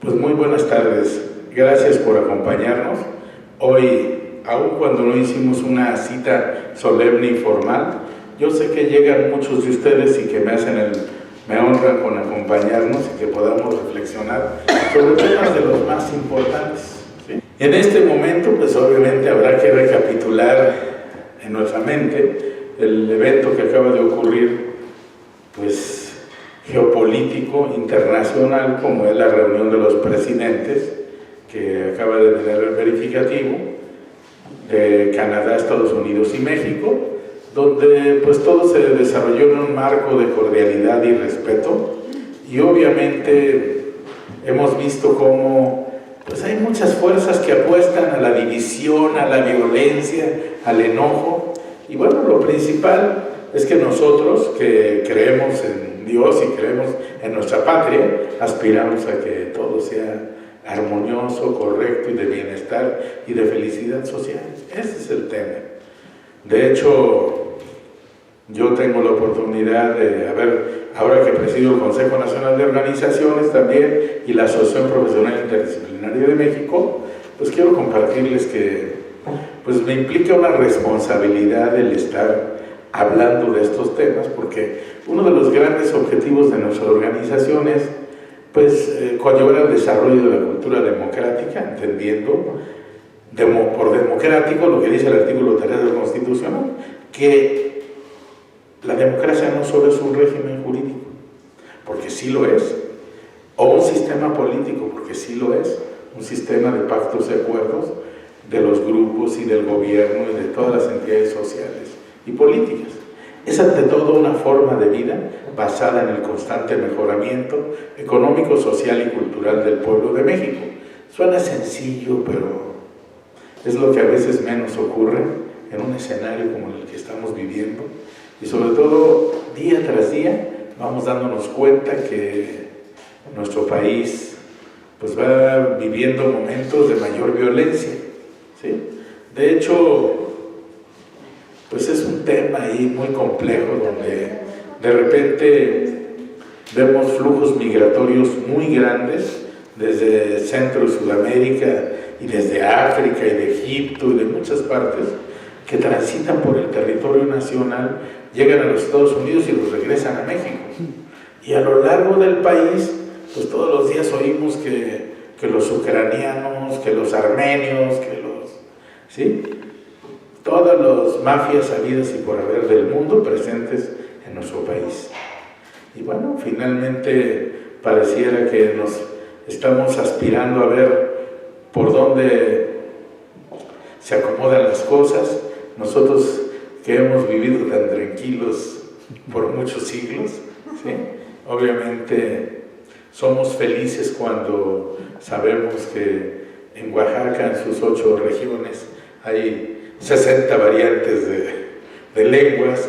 Pues muy buenas tardes, gracias por acompañarnos. Hoy, aun cuando no hicimos una cita solemne y formal, yo sé que llegan muchos de ustedes y que me honran con acompañarnos y que podamos reflexionar sobre temas de los más importantes, ¿sí? En este momento, pues obviamente habrá que recapitular en nuestra mente el evento que acaba de ocurrir, pues geopolítico internacional, como es la reunión de los presidentes que acaba de tener el verificativo de Canadá, Estados Unidos y México, donde pues todo se desarrolló en un marco de cordialidad y respeto, y obviamente hemos visto cómo pues hay muchas fuerzas que apuestan a la división, a la violencia, al enojo, y bueno, lo principal es que nosotros que creemos en Dios y creemos en nuestra patria, aspiramos a que todo sea armonioso, correcto y de bienestar y de felicidad social. Ese es el tema. De hecho, yo tengo la oportunidad de ahora que presido el Consejo Nacional de Organizaciones también y la Asociación Profesional Interdisciplinaria de México, pues quiero compartirles que pues me implica una responsabilidad el estar hablando de estos temas, porque uno de los grandes objetivos de nuestra organización es pues, conllevar el desarrollo de la cultura democrática, entendiendo por democrático lo que dice el artículo 3 de la Constitución, que la democracia no solo es un régimen jurídico, porque sí lo es, o un sistema político, porque sí lo es, un sistema de pactos y acuerdos de los grupos y del gobierno y de todas las entidades sociales y políticas. Es ante todo una forma de vida basada en el constante mejoramiento económico, social y cultural del pueblo de México. Suena sencillo, pero es lo que a veces menos ocurre en un escenario como el que estamos viviendo, y sobre todo día tras día vamos dándonos cuenta que nuestro país pues va viviendo momentos de mayor violencia, ¿sí? De hecho, pues es un tema ahí muy complejo donde de repente vemos flujos migratorios muy grandes desde Centro y Sudamérica y desde África y de Egipto y de muchas partes que transitan por el territorio nacional, llegan a los Estados Unidos y los regresan a México. Y a lo largo del país, pues todos los días oímos que los ucranianos, que los armenios, ¿sí? Todas las mafias habidas y por haber del mundo presentes en nuestro país. Y bueno, finalmente pareciera que nos estamos aspirando a ver por dónde se acomodan las cosas. Nosotros que hemos vivido tan tranquilos por muchos siglos, ¿sí? Obviamente somos felices cuando sabemos que en Oaxaca, en sus 8 regiones, hay 60 variantes de lenguas,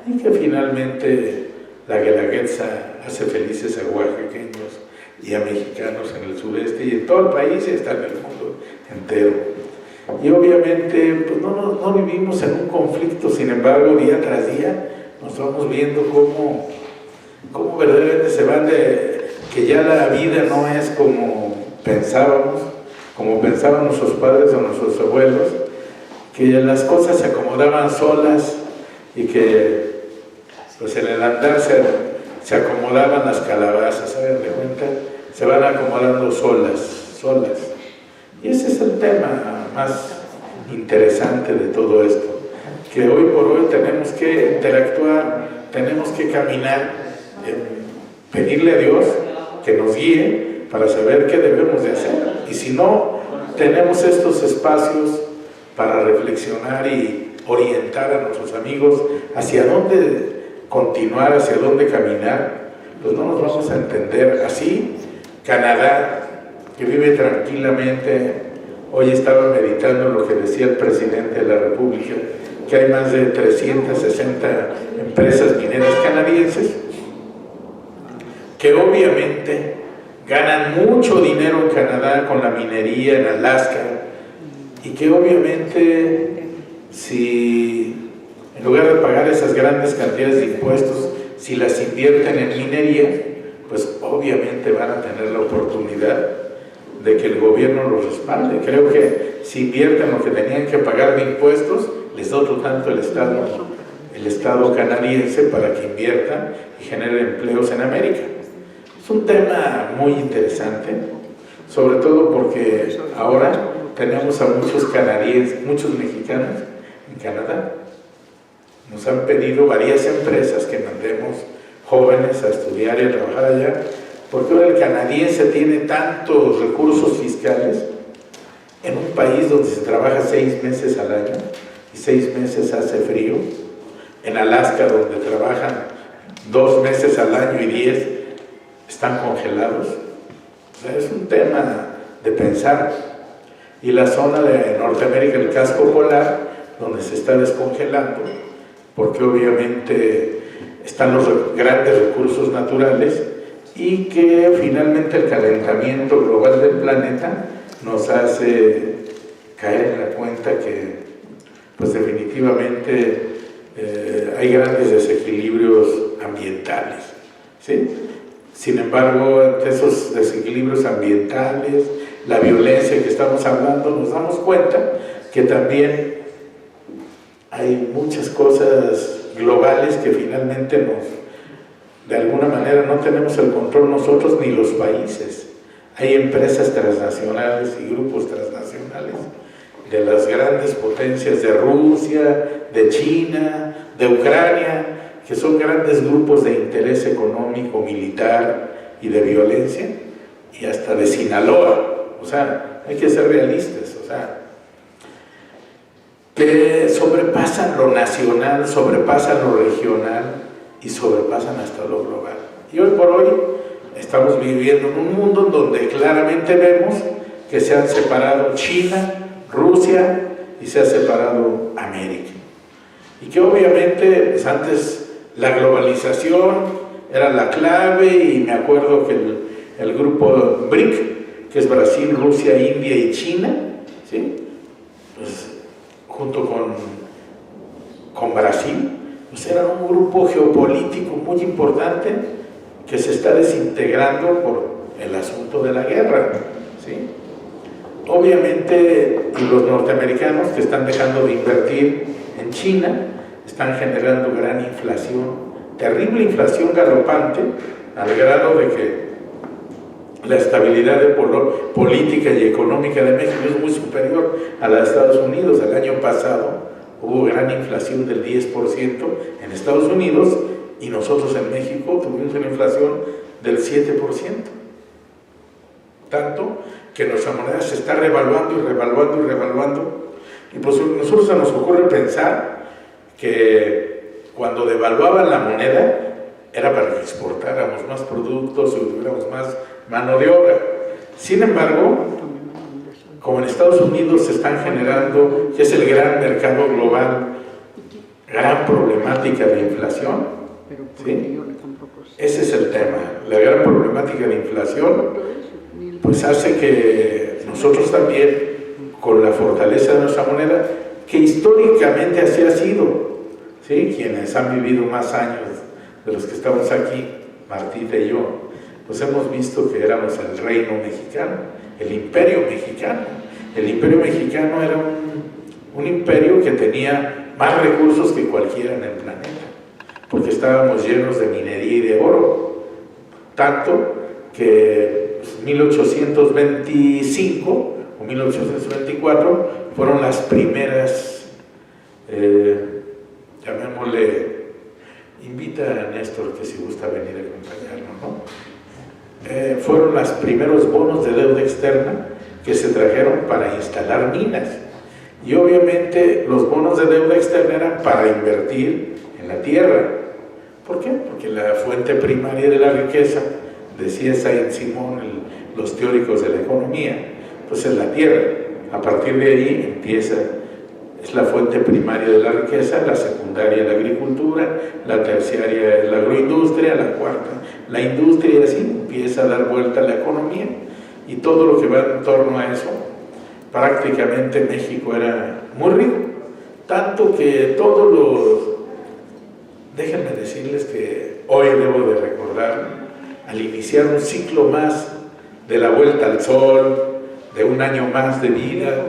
y que finalmente la Guelaguetza hace felices a oaxaqueños y a mexicanos en el sureste y en todo el país y hasta en el mundo entero. Y obviamente pues no vivimos en un conflicto, sin embargo día tras día nos vamos viendo cómo verdaderamente se van que ya la vida no es como pensábamos nuestros padres o nuestros abuelos, que las cosas se acomodaban solas y que pues en el andar se acomodaban las calabazas, ¿saben de cuenta? Se van acomodando solas. Y ese es el tema más interesante de todo esto, que hoy por hoy tenemos que interactuar, tenemos que caminar, pedirle a Dios que nos guíe para saber qué debemos de hacer, y si no tenemos estos espacios para reflexionar y orientar a nuestros amigos hacia dónde continuar, hacia dónde caminar, pues no nos vamos a entender. Así, Canadá, que vive tranquilamente, hoy estaba meditando lo que decía el presidente de la República, que hay más de 360 empresas mineras canadienses, que obviamente ganan mucho dinero en Canadá con la minería en Alaska, y que obviamente si en lugar de pagar esas grandes cantidades de impuestos, si las invierten en minería, pues obviamente van a tener la oportunidad de que el gobierno los respalde. Creo que si invierten lo que tenían que pagar de impuestos, les da otro tanto el Estado canadiense para que inviertan y generen empleos en América. Es un tema muy interesante, sobre todo porque ahora tenemos a muchos canadienses, muchos mexicanos en Canadá. Nos han pedido varias empresas que mandemos jóvenes a estudiar y a trabajar allá, porque ahora el canadiense tiene tantos recursos fiscales en un país donde se trabaja 6 meses al año y 6 meses hace frío, en Alaska donde trabajan 2 meses al año y 10 están congelados. O sea, es un tema de pensar. Y la zona de Norteamérica, el casco polar, donde se está descongelando, porque obviamente están los grandes recursos naturales y que finalmente el calentamiento global del planeta nos hace caer en la cuenta que pues definitivamente hay grandes desequilibrios ambientales, ¿sí? Sin embargo, ante esos desequilibrios ambientales, la violencia que estamos hablando, nos damos cuenta que también hay muchas cosas globales que finalmente de alguna manera no tenemos el control nosotros ni los países. Hay empresas transnacionales y grupos transnacionales de las grandes potencias de Rusia, de China, de Ucrania, que son grandes grupos de interés económico, militar y de violencia, y hasta de Sinaloa. O sea, hay que ser realistas, o sea, que sobrepasan lo nacional, sobrepasan lo regional y sobrepasan hasta lo global. Y hoy por hoy estamos viviendo en un mundo donde claramente vemos que se han separado China, Rusia y se ha separado América. Y que obviamente pues antes la globalización era la clave, y me acuerdo que el grupo BRIC, que es Brasil, Rusia, India y China, ¿sí? Pues, junto con Brasil, pues era un grupo geopolítico muy importante que se está desintegrando por el asunto de la guerra, ¿sí? Obviamente, y los norteamericanos que están dejando de invertir en China están generando gran inflación, terrible inflación galopante, al grado de que la estabilidad política y económica de México es muy superior a la de Estados Unidos. El año pasado hubo gran inflación del 10% en Estados Unidos y nosotros en México tuvimos una inflación del 7%. Tanto que nuestra moneda se está revaluando y revaluando y revaluando. Y pues a nosotros se nos ocurre pensar que cuando devaluaban la moneda era para que exportáramos más productos y tuviéramos más mano de obra. Sin embargo, como en Estados Unidos se están generando, que es el gran mercado global, gran problemática de inflación, ¿sí? Ese es el tema. La gran problemática de inflación pues hace que nosotros también, con la fortaleza de nuestra moneda, que históricamente así ha sido, ¿sí? Quienes han vivido más años de los que estamos aquí, Martita y yo, pues hemos visto que éramos el reino mexicano, el imperio mexicano. El imperio mexicano era un imperio que tenía más recursos que cualquiera en el planeta, porque estábamos llenos de minería y de oro, tanto que 1825 o 1824 fueron las primeras, llamémosle, invita a Néstor que si gusta venir a acompañarnos, ¿no? Fueron los primeros bonos de deuda externa que se trajeron para instalar minas. Y obviamente los bonos de deuda externa eran para invertir en la tierra. ¿Por qué? Porque la fuente primaria de la riqueza, decía Saint-Simon, los teóricos de la economía, pues es la tierra. A partir de ahí empieza, es la fuente primaria de la riqueza, la secundaria la agricultura, la terciaria es la agroindustria, la cuarta la industria, y así empieza a dar vuelta a la economía. Y todo lo que va en torno a eso, prácticamente México era muy rico, tanto que todos los, déjenme decirles que hoy debo de recordar, al iniciar un ciclo más de la vuelta al sol, de un año más de vida.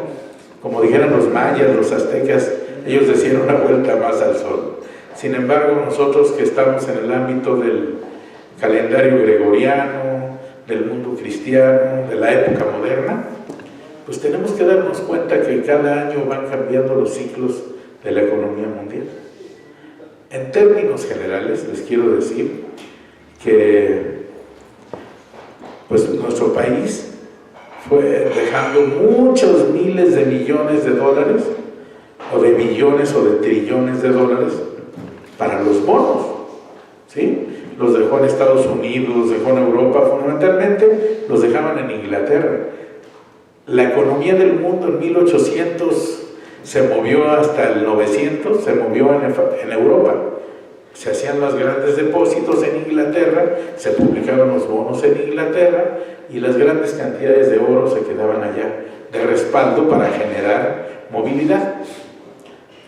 Como dijeran los mayas, los aztecas, ellos decían una vuelta más al sol. Sin embargo, nosotros que estamos en el ámbito del calendario gregoriano, del mundo cristiano, de la época moderna, pues tenemos que darnos cuenta que cada año van cambiando los ciclos de la economía mundial. En términos generales, les quiero decir que pues nuestro país fue dejando muchos miles de millones de dólares, o de billones o de trillones de dólares, para los bonos, ¿sí? Los dejó en Estados Unidos, los dejó en Europa, fundamentalmente los dejaban en Inglaterra. La economía del mundo en 1800 se movió hasta el 900, se movió en Europa. Se hacían los grandes depósitos en Inglaterra, se publicaban los bonos en Inglaterra y las grandes cantidades de oro se quedaban allá de respaldo para generar movilidad.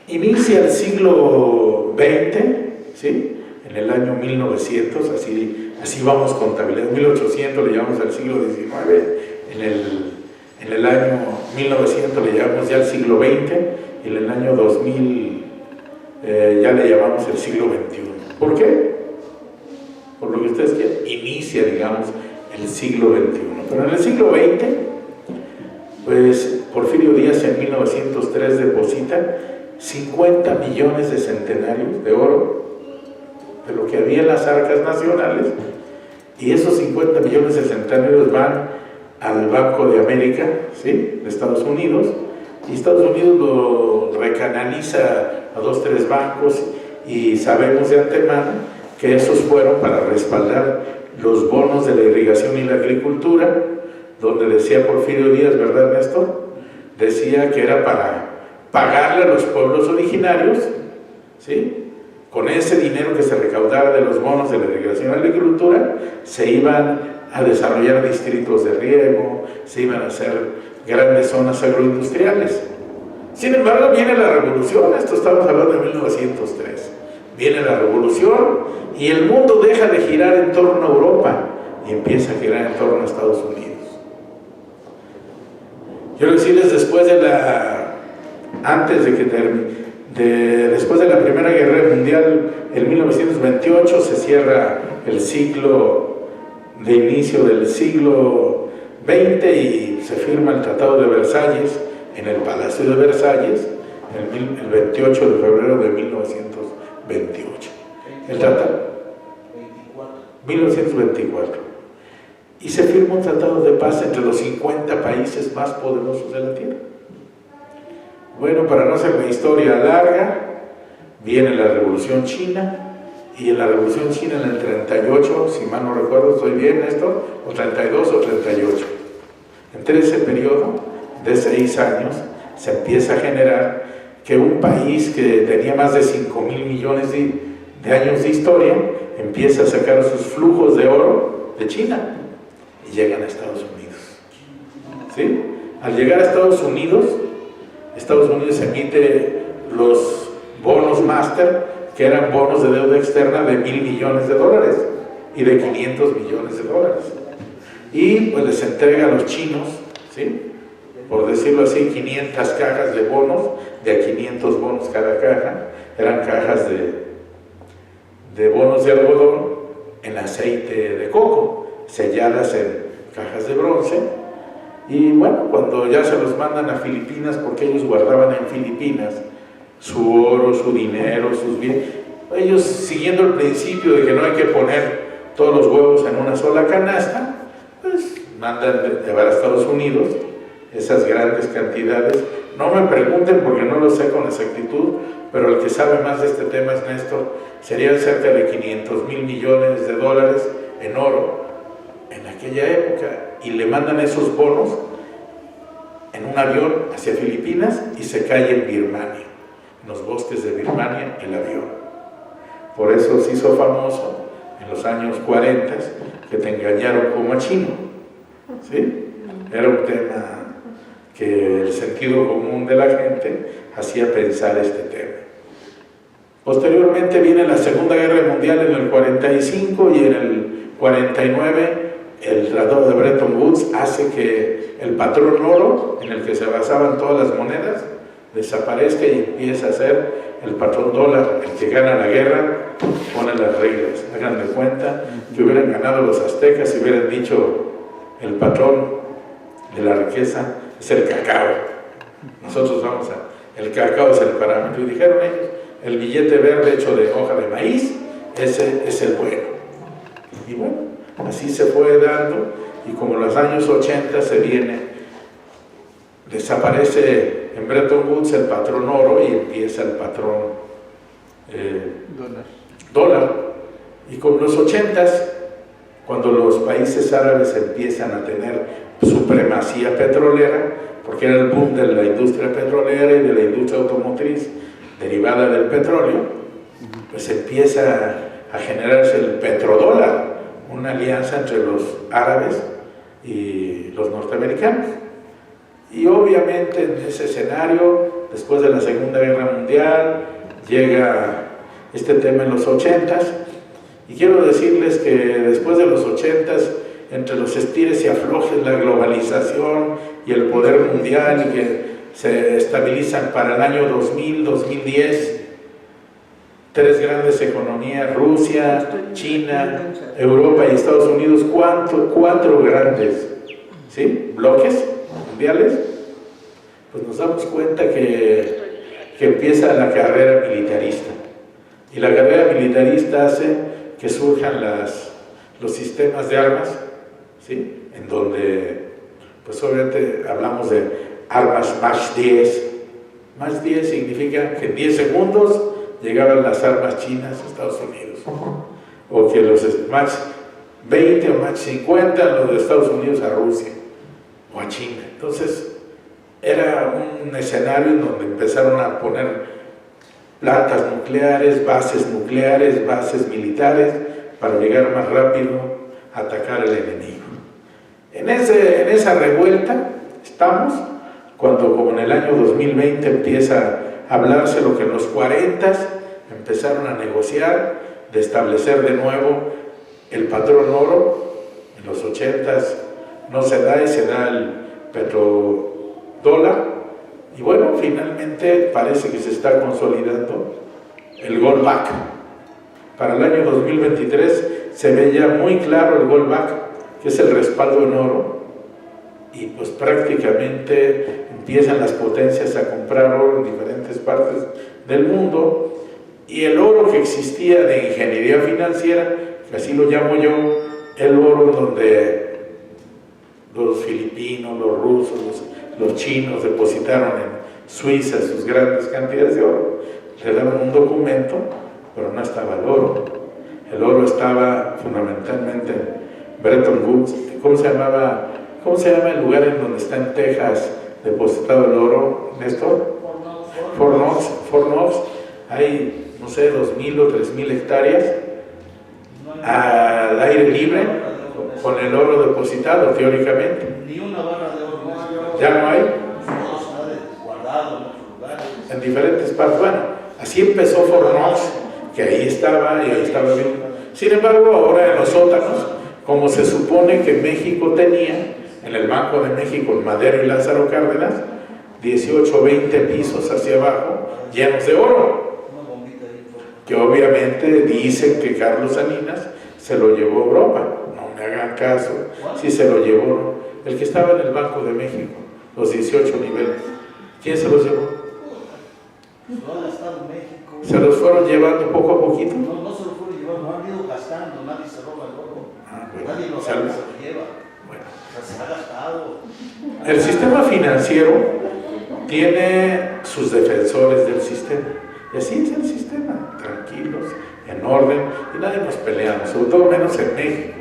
Inicia el siglo XX, ¿sí? En el año 1900, así vamos contabilizando, 1800 le llamamos al siglo XIX, en el año 1900 le llamamos ya al siglo XX y en el año 2000 ya le llamamos el siglo XXI. ¿Por qué? Por lo que ustedes quieran, inicia, digamos, el siglo XXI. Pero en el siglo XX, pues Porfirio Díaz en 1903 deposita 50 millones de centenarios de oro de lo que había en las arcas nacionales, y esos 50 millones de centenarios van al Banco de América, ¿sí? De Estados Unidos, y Estados Unidos lo recanaliza a 2 o 3 bancos, y sabemos de antemano que esos fueron para respaldar los bonos de la irrigación y la agricultura, donde decía Porfirio Díaz, ¿verdad, Néstor? Decía que era para pagarle a los pueblos originarios, ¿sí? Con ese dinero que se recaudara de los bonos de la irrigación y la agricultura, se iban a desarrollar distritos de riego, se iban a hacer grandes zonas agroindustriales. Sin embargo, viene la revolución, esto estamos hablando de 1903, viene la revolución y el mundo deja de girar en torno a Europa y empieza a girar en torno a Estados Unidos. Quiero decirles, después de la Primera Guerra Mundial, en 1928 se cierra el ciclo de inicio del siglo XX y se firma el Tratado de Versalles en el Palacio de Versalles el 28 de febrero de 1928. El tratado 1924. Y se firma un tratado de paz entre los 50 países más poderosos de la Tierra. Bueno, para no hacer la historia larga, viene la Revolución China, y en la Revolución China en el 38, si mal no recuerdo, ¿estoy bien esto? O 32 o 38. Entre ese periodo de 6 años se empieza a generar que un país que tenía más de 5.000 millones de años de historia empieza a sacar sus flujos de oro de China y llegan a Estados Unidos. ¿Sí? Al llegar a Estados Unidos emite los bonos máster, que eran bonos de deuda externa de 1.000 millones de dólares y de 500 millones de dólares. Y pues les entrega a los chinos, ¿sí? Por decirlo así, 500 cajas de bonos, de a 500 bonos cada caja, eran cajas de bonos de algodón en aceite de coco, selladas en cajas de bronce. Y bueno, cuando ya se los mandan a Filipinas, porque ellos guardaban en Filipinas su oro, su dinero, sus bienes, ellos siguiendo el principio de que no hay que poner todos los huevos en una sola canasta, pues mandan llevar a Estados Unidos esas grandes cantidades. No me pregunten porque no lo sé con exactitud, pero el que sabe más de este tema es Néstor. Serían cerca de 500.000 millones de dólares en oro en aquella época, y le mandan esos bonos en un avión hacia Filipinas y se cae en Birmania, en los bosques de Birmania, el avión. Por eso se hizo famoso en los años 40 que te engañaron como a chino, ¿sí? Era un tema que el sentido común de la gente hacía pensar este tema. Posteriormente viene la Segunda Guerra Mundial en el 45 y en el 49 el Tratado de Bretton Woods hace que el patrón oro, en el que se basaban todas las monedas, desaparezca y empieza a ser el patrón dólar, el que gana la guerra, pone las reglas. Hagan de cuenta que hubieran ganado los aztecas y hubieran dicho: el patrón de la riqueza es el cacao. Nosotros vamos a... el cacao es el parámetro. Y dijeron ellos: el billete verde hecho de hoja de maíz, ese es el bueno. Y bueno, así se fue dando, y como en los años 80 desaparece en Bretton Woods el patrón oro y empieza el patrón dólar. Y con los 80s, cuando los países árabes empiezan a tener supremacía petrolera, porque era el boom de la industria petrolera y de la industria automotriz derivada del petróleo, pues empieza a generarse el petrodólar, una alianza entre los árabes y los norteamericanos. Y obviamente en ese escenario, después de la Segunda Guerra Mundial, llega este tema en los 80s, y quiero decirles que después de los 80s, entre los estires y aflojes, la globalización y el poder mundial, y que se estabilizan para el año 2000, 2010, tres grandes economías: Rusia, China, Europa y Estados Unidos, cuatro grandes, ¿sí?, bloques mundiales. Pues nos damos cuenta que empieza la carrera militarista, y la carrera militarista hace que surjan los sistemas de armas, ¿sí?, en donde pues obviamente hablamos de armas Mach 10. Mach 10 significa que en 10 segundos llegaban las armas chinas a Estados Unidos, o que los Mach 20 o Mach 50 los de Estados Unidos a Rusia o a China. Entonces era un escenario en donde empezaron a poner plantas nucleares, bases militares, para llegar más rápido a atacar al enemigo. En esa revuelta estamos, cuando como en el año 2020 empieza a hablarse lo que en los 40s empezaron a negociar de establecer de nuevo el patrón oro. En los 80s no se da, y se da el petrodólar, y bueno, finalmente parece que se está consolidando el gold back. Para el año 2023 se ve ya muy claro el gold back, que es el respaldo en oro, y pues prácticamente empiezan las potencias a comprar oro en diferentes partes del mundo, y el oro que existía de ingeniería financiera, que así lo llamo yo, el oro donde los filipinos, los rusos, los chinos depositaron en Suiza sus grandes cantidades de oro, le daban un documento, pero no estaba el oro. El oro estaba fundamentalmente en Bretton Woods. ¿Cómo se llama el lugar en donde está en Texas depositado el oro, Néstor? Fort Knox. Hay, no sé, 2,000 o 3,000 hectáreas al aire libre con el oro depositado, teóricamente. Ni una barra de oro. Ya no hay. Todo está guardado en otros lugares. En diferentes partes. Bueno, así empezó Fort Knox, que ahí estaba y ahí estaba bien. Sin embargo, ahora en los sótanos, como se supone que México tenía, en el Banco de México, en Madero y Lázaro Cárdenas, 18 o 20 pisos hacia abajo, llenos de oro, que obviamente dicen que Carlos Salinas se lo llevó a Europa. No me hagan caso, si se lo llevó el que estaba en el Banco de México, los 18 niveles. ¿Quién se los llevó? No han estado en México. ¿Se los fueron llevando poco a poquito? No se los fueron llevando, no han ido gastando, nadie se roba el oro. Bueno, Nadie lo sabe, se lo lleva. Bueno. O sea, se ha gastado. El sistema financiero tiene sus defensores del sistema. Y así es el sistema, tranquilos, en orden, y nadie nos peleamos, sobre todo menos en México.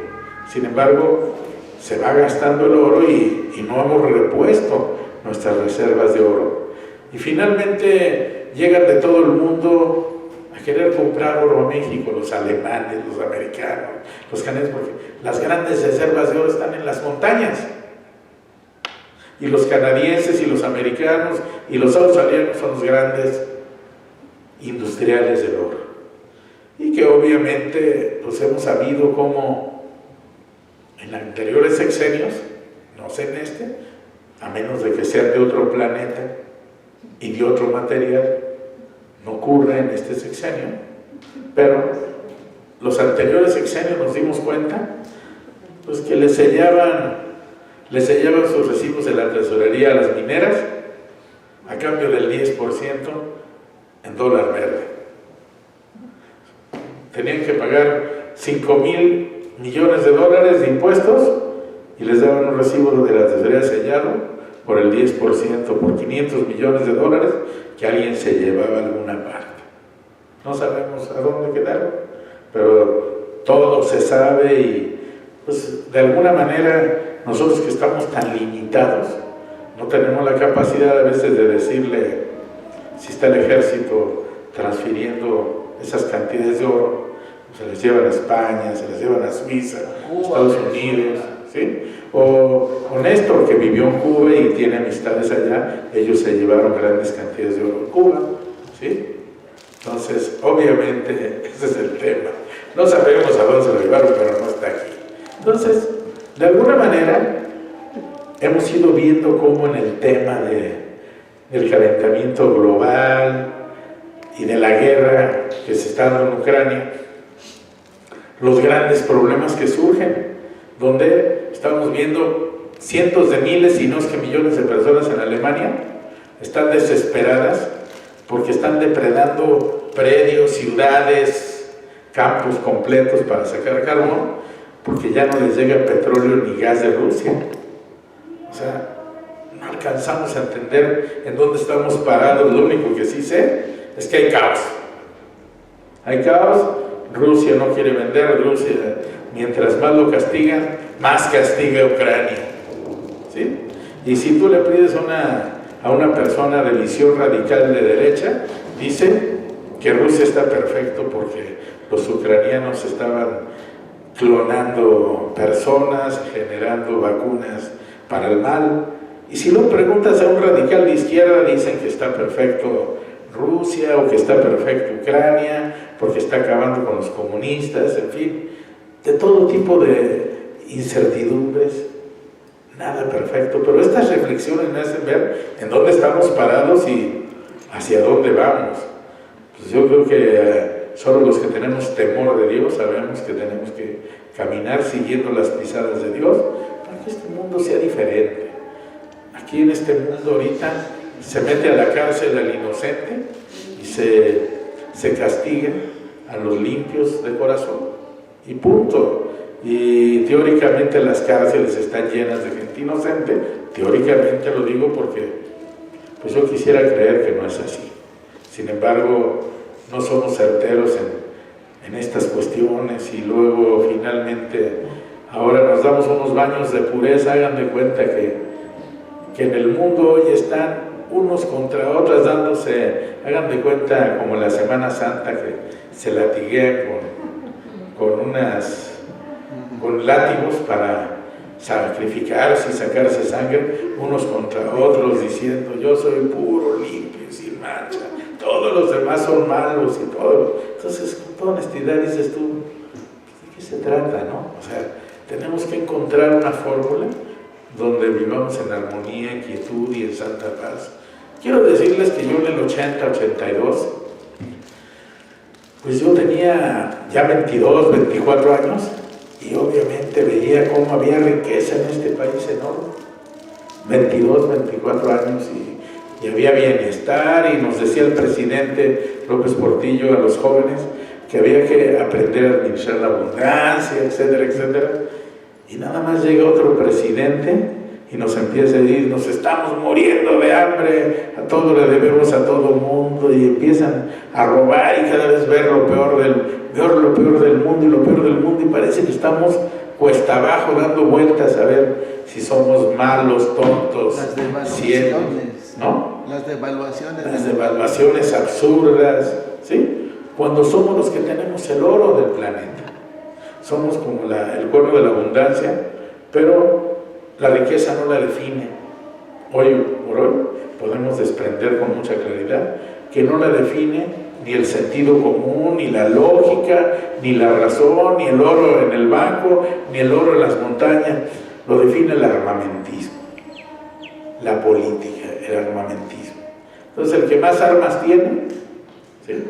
Sin embargo, se va gastando el oro y no hemos repuesto nuestras reservas de oro. Y finalmente llegan de todo el mundo a querer comprar oro a México, los alemanes, los americanos, los canadienses, porque las grandes reservas de oro están en las montañas. Y los canadienses y los americanos y los australianos son los grandes industriales del oro. Y que obviamente pues hemos sabido cómo en anteriores sexenios, no sé en este, a menos de que sean de otro planeta y de otro material, no ocurre en este sexenio, pero los anteriores sexenios nos dimos cuenta pues que le sellaban sus recibos de la tesorería a las mineras a cambio del 10% en dólar verde. Tenían que pagar 5,000 millones de dólares de impuestos y les daban un recibo de la tesorería sellado por el 10%, por 500 millones de dólares que alguien se llevaba a alguna parte. No sabemos a dónde quedaron, pero todo se sabe y pues de alguna manera nosotros que estamos tan limitados no tenemos la capacidad a veces de decirle si está el ejército transfiriendo esas cantidades de oro, se les llevan a España, se les llevan a Suiza, Estados Unidos, ¿sí? O Néstor, que vivió en Cuba y tiene amistades allá, ellos se llevaron grandes cantidades de oro en Cuba, ¿sí? Entonces, obviamente, ese es el tema. No sabemos a dónde se lo llevaron, pero no está aquí. Entonces, de alguna manera, hemos ido viendo cómo en el tema del calentamiento global y de la guerra que se está dando en Ucrania, los grandes problemas que surgen, donde estamos viendo cientos de miles, si no es que millones de personas en Alemania están desesperadas porque están depredando predios, ciudades, campos completos para sacar carbón, porque ya no les llega petróleo ni gas de Rusia. O sea, no alcanzamos a entender en dónde estamos parados. Lo único que sí sé es que hay caos. Hay caos. Rusia no quiere vender. Rusia, mientras más lo castigan, más castiga a Ucrania, ¿sí? Y si tú le pides a una persona de visión radical de derecha, dice que Rusia está perfecto porque los ucranianos estaban clonando personas, generando vacunas para el mal. Y si lo preguntas a un radical de izquierda, dicen que está perfecto Rusia o que está perfecto Ucrania porque está acabando con los comunistas, en fin, de todo tipo de incertidumbres, nada perfecto. Pero estas reflexiones me hacen ver en dónde estamos parados y hacia dónde vamos. Pues yo creo que solo los que tenemos temor de Dios sabemos que tenemos que caminar siguiendo las pisadas de Dios para que este mundo sea diferente. Aquí en este mundo ahorita se mete a la cárcel al inocente y se castiga a los limpios de corazón y punto. Y teóricamente las cárceles están llenas de gente inocente, teóricamente lo digo porque pues yo quisiera creer que no es así. Sin embargo, no somos certeros en estas cuestiones y luego finalmente ahora nos damos unos baños de pureza. Hagan de cuenta que en el mundo hoy están unos contra otros dándose, hagan de cuenta como la Semana Santa que se latiguean con látigos para sacrificarse y sacarse sangre unos contra otros diciendo yo soy puro, limpio y sin mancha, todos los demás son malos y todo. Entonces con toda honestidad dices tú, ¿de qué se trata, no? O sea, tenemos que encontrar una fórmula donde vivamos en armonía, en quietud y en santa paz. Quiero decirles que yo en el 80, 82, pues yo tenía ya 22, 24 años y obviamente veía cómo había riqueza en este país enorme. 22, 24 años y había bienestar y nos decía el presidente López Portillo a los jóvenes que había que aprender a administrar la abundancia, etcétera, etcétera. Y nada más llega otro presidente y nos empieza a decir, nos estamos muriendo de hambre, a todo le debemos a todo el mundo, y empiezan a robar y cada vez ver lo peor del mundo y lo peor del mundo, y parece que estamos cuesta abajo dando vueltas a ver si somos malos, tontos, ciegos, ¿no? Las devaluaciones. Las devaluaciones absurdas, ¿sí? Cuando somos los que tenemos el oro del planeta. Somos como el cuerno de la abundancia, pero la riqueza no la define. Hoy por hoy podemos desprender con mucha claridad que no la define ni el sentido común, ni la lógica, ni la razón, ni el oro en el banco, ni el oro en las montañas. Lo define el armamentismo, la política, el armamentismo. Entonces el que más armas tiene, ¿sí?,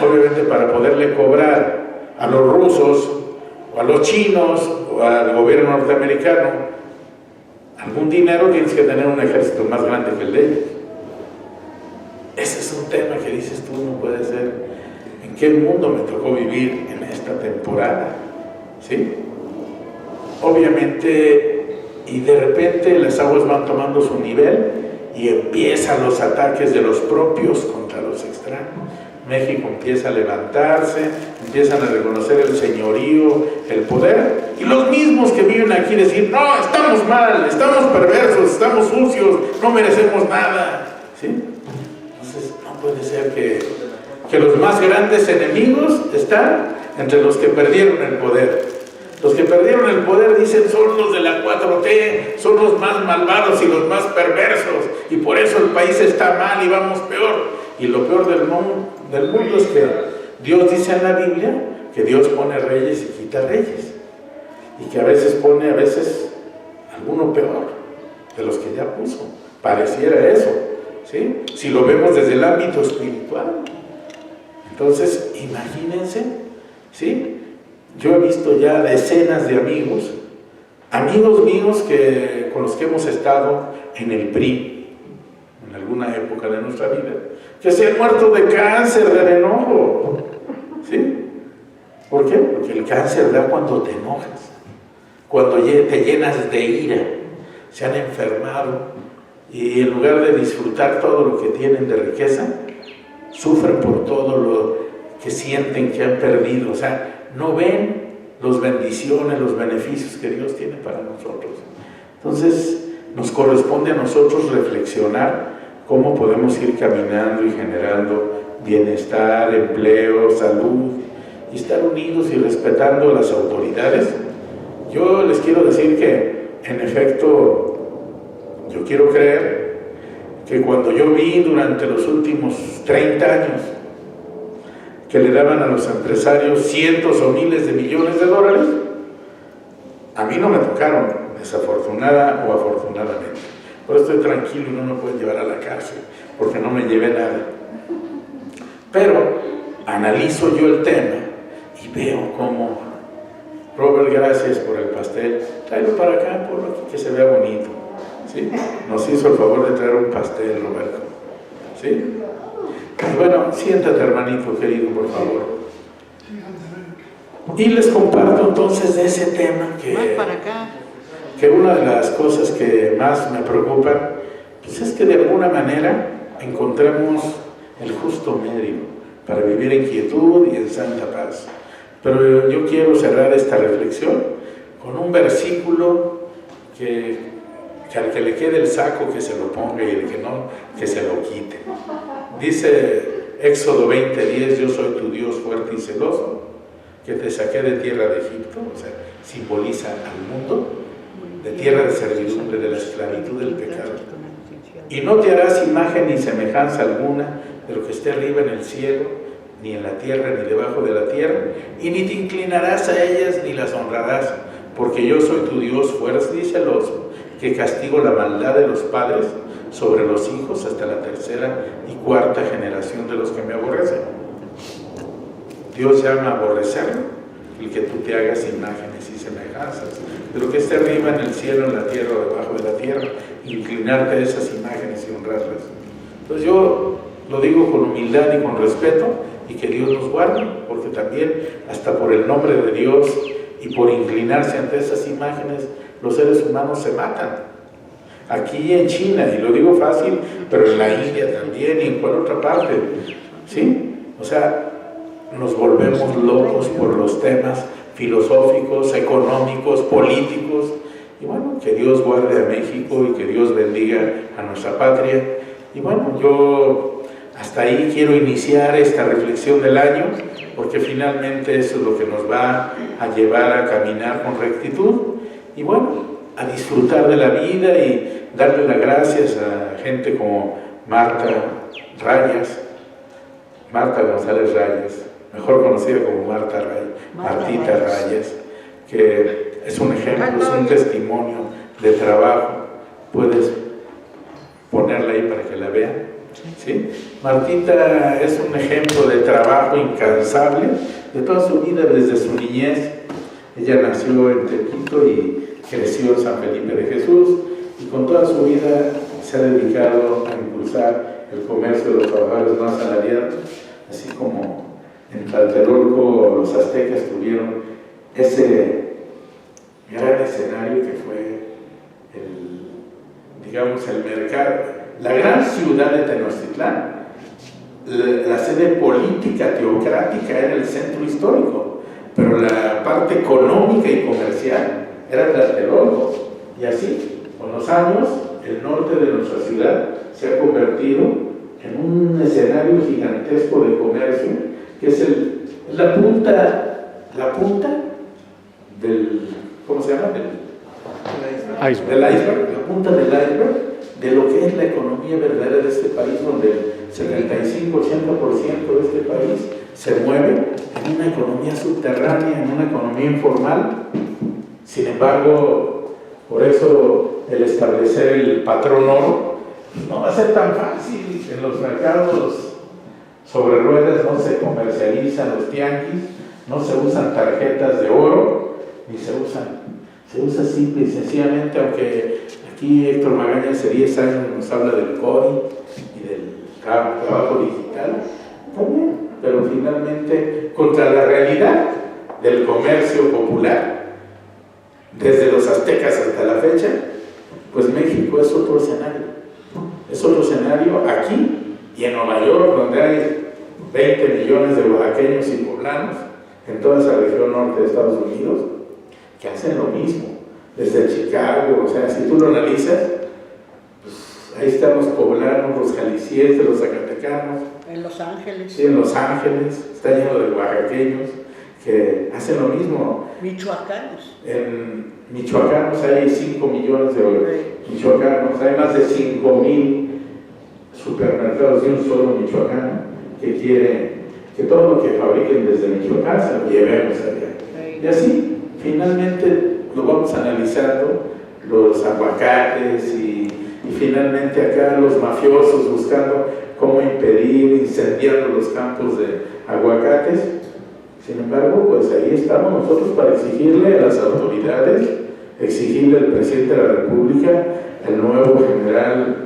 obviamente para poderle cobrar a los rusos, o a los chinos, o al gobierno norteamericano algún dinero, tienes que tener un ejército más grande que el de ellos. Ese es un tema que dices tú, no puede ser. ¿En qué mundo me tocó vivir en esta temporada? ¿Sí? Obviamente, y de repente las aguas van tomando su nivel y empiezan los ataques de los propios contra los extraños. México empieza a levantarse, empiezan a reconocer el señorío, el poder, y los mismos que viven aquí decir, no, estamos mal, estamos perversos, estamos sucios, no merecemos nada, ¿sí? Entonces no puede ser que los más grandes enemigos están entre los que perdieron el poder. Los que perdieron el poder, dicen, son los de la 4T, son los más malvados y los más perversos, y por eso el país está mal y vamos peor. Y lo peor del mundo es que Dios dice en la Biblia que Dios pone reyes y quita reyes, y que a veces pone alguno peor de los que ya puso. Pareciera eso, ¿sí?, si lo vemos desde el ámbito espiritual. Entonces imagínense, ¿sí? Yo he visto ya decenas de amigos míos con los que hemos estado en el PRI en alguna época de nuestra vida, que se han muerto de cáncer, de enojo, ¿sí? ¿Por qué? Porque el cáncer da cuando te enojas, cuando te llenas de ira. Se han enfermado y en lugar de disfrutar todo lo que tienen de riqueza, sufren por todo lo que sienten que han perdido. O sea, no ven las bendiciones, los beneficios que Dios tiene para nosotros. Entonces, nos corresponde a nosotros reflexionar cómo podemos ir caminando y generando bienestar, empleo, salud, y estar unidos y respetando las autoridades. Yo les quiero decir que, en efecto, yo quiero creer que cuando yo vi durante los últimos 30 años que le daban a los empresarios cientos o miles de millones de dólares, a mí no me tocaron, desafortunada o afortunadamente. Por eso estoy tranquilo y no me pueden llevar a la cárcel, porque no me llevé nada. Pero analizo yo el tema y veo cómo, Robert, gracias por el pastel, tráelo para acá, por aquí, que se vea bonito, ¿sí? Nos hizo el favor de traer un pastel, Roberto, ¿sí? Y bueno, siéntate, hermanito querido, por favor. Y les comparto entonces de ese tema que una de las cosas que más me preocupan, pues es que de alguna manera encontremos el justo medio para vivir en quietud y en santa paz. Pero yo quiero cerrar esta reflexión con un versículo que al que le quede el saco que se lo ponga y el que no, que se lo quite. Dice Éxodo 20:10, yo soy tu Dios fuerte y celoso, que te saqué de tierra de Egipto, o sea, simboliza al mundo, de tierra de servidumbre, de la esclavitud del pecado. Y no te harás imagen ni semejanza alguna de lo que esté arriba en el cielo, ni en la tierra, ni debajo de la tierra, y ni te inclinarás a ellas, ni las honrarás, porque yo soy tu Dios fuerte y celoso, que castigo la maldad de los padres sobre los hijos hasta la tercera y cuarta generación de los que me aborrecen. Dios llama a aborrecerlo el que tú te hagas imágenes y semejanzas de lo que esté arriba en el cielo, en la tierra o debajo de la tierra, inclinarte a esas imágenes y honrarlas. Entonces yo lo digo con humildad y con respeto, y que Dios nos guarde, porque también hasta por el nombre de Dios y por inclinarse ante esas imágenes, los seres humanos se matan. Aquí en China, y lo digo fácil, pero en la India también y en cualquier otra parte, ¿sí? O sea, nos volvemos locos por los temas filosóficos, económicos, políticos, y bueno, que Dios guarde a México y que Dios bendiga a nuestra patria. Y bueno, yo hasta ahí quiero iniciar esta reflexión del año, porque finalmente eso es lo que nos va a llevar a caminar con rectitud, y bueno, a disfrutar de la vida y darle las gracias a gente como Marta Rayas, Marta González Rayas, mejor conocida como Martita Rayas, que es un ejemplo, es un testimonio de trabajo. Puedes ponerla ahí para que la vean. ¿Sí? Martita es un ejemplo de trabajo incansable de toda su vida, desde su niñez. Ella nació en Tepito y creció en San Felipe de Jesús, y con toda su vida se ha dedicado a impulsar el comercio de los trabajadores no asalariados, así como en Tlatelolco los aztecas tuvieron ese gran escenario que fue el mercado, la gran ciudad de Tenochtitlán. La sede política teocrática era el centro histórico, pero la parte económica y comercial era Tlatelolco. Y así, con los años, el norte de nuestra ciudad se ha convertido en un escenario gigantesco de comercio, que es la punta del, ¿cómo se llama? Del iceberg, la punta del iceberg de lo que es la economía verdadera de este país, donde el 75-80% de este país se mueve en una economía subterránea, en una economía informal. Sin embargo, por eso el establecer el patrón oro no va a ser tan fácil. En los mercados sobre ruedas no se comercializan los tianguis, no se usan tarjetas de oro, ni se usa simple y sencillamente, aunque aquí Héctor Magaña hace 10 años nos habla del CODI y del trabajo digital, también, pero finalmente contra la realidad del comercio popular, desde los aztecas hasta la fecha, pues México es otro escenario. Es otro escenario aquí y en Nueva York, donde hay 20 millones de oaxaqueños y poblanos en toda esa región norte de Estados Unidos, que hacen lo mismo, desde Chicago. O sea, si tú lo analizas, pues ahí están los poblanos, los jaliscienses, los zacatecanos. En Los Ángeles. Sí, en Los Ángeles, está lleno de oaxaqueños que hacen lo mismo. Michoacanos. En michoacanos hay 5 millones de michoacanos, hay más de 5,000 supermercados de un solo michoacano que quiere que todo lo que fabriquen desde Michoacán se lo llevemos allá. Y así, finalmente, lo vamos analizando, los aguacates y finalmente acá los mafiosos buscando cómo impedir, incendiando los campos de aguacates. Sin embargo, pues ahí estamos nosotros para exigirle a las autoridades, exigirle al presidente de la República, al nuevo general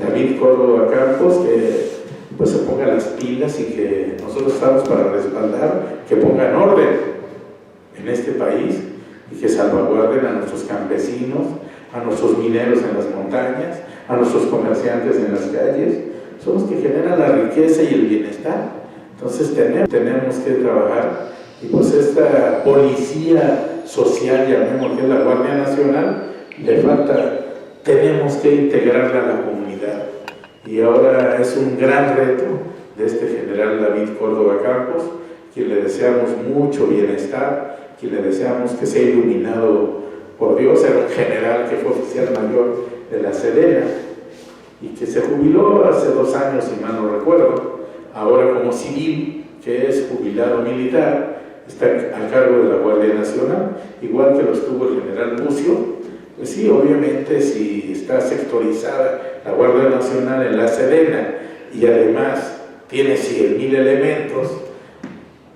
David Córdoba Campos, que pues se ponga las pilas y que nosotros estamos para respaldar, que pongan orden en este país y que salvaguarden a nuestros campesinos, a nuestros mineros en las montañas, a nuestros comerciantes en las calles. Son los que generan la riqueza y el bienestar. Entonces tenemos que trabajar, y pues esta policía social, llamémosle la Guardia Nacional, le falta, tenemos que integrarla a la comunidad. Y ahora es un gran reto de este general David Córdoba Campos, quien le deseamos mucho bienestar, quien le deseamos que sea iluminado por Dios. Era un general que fue oficial mayor de la Sedena y que se jubiló hace 2 años, si mal no recuerdo. Ahora como civil, que es jubilado militar, está al cargo de la Guardia Nacional, igual que lo estuvo el general Bucio. Pues sí, obviamente, si está sectorizada la Guardia Nacional en la Sedena y además tiene 100,000 elementos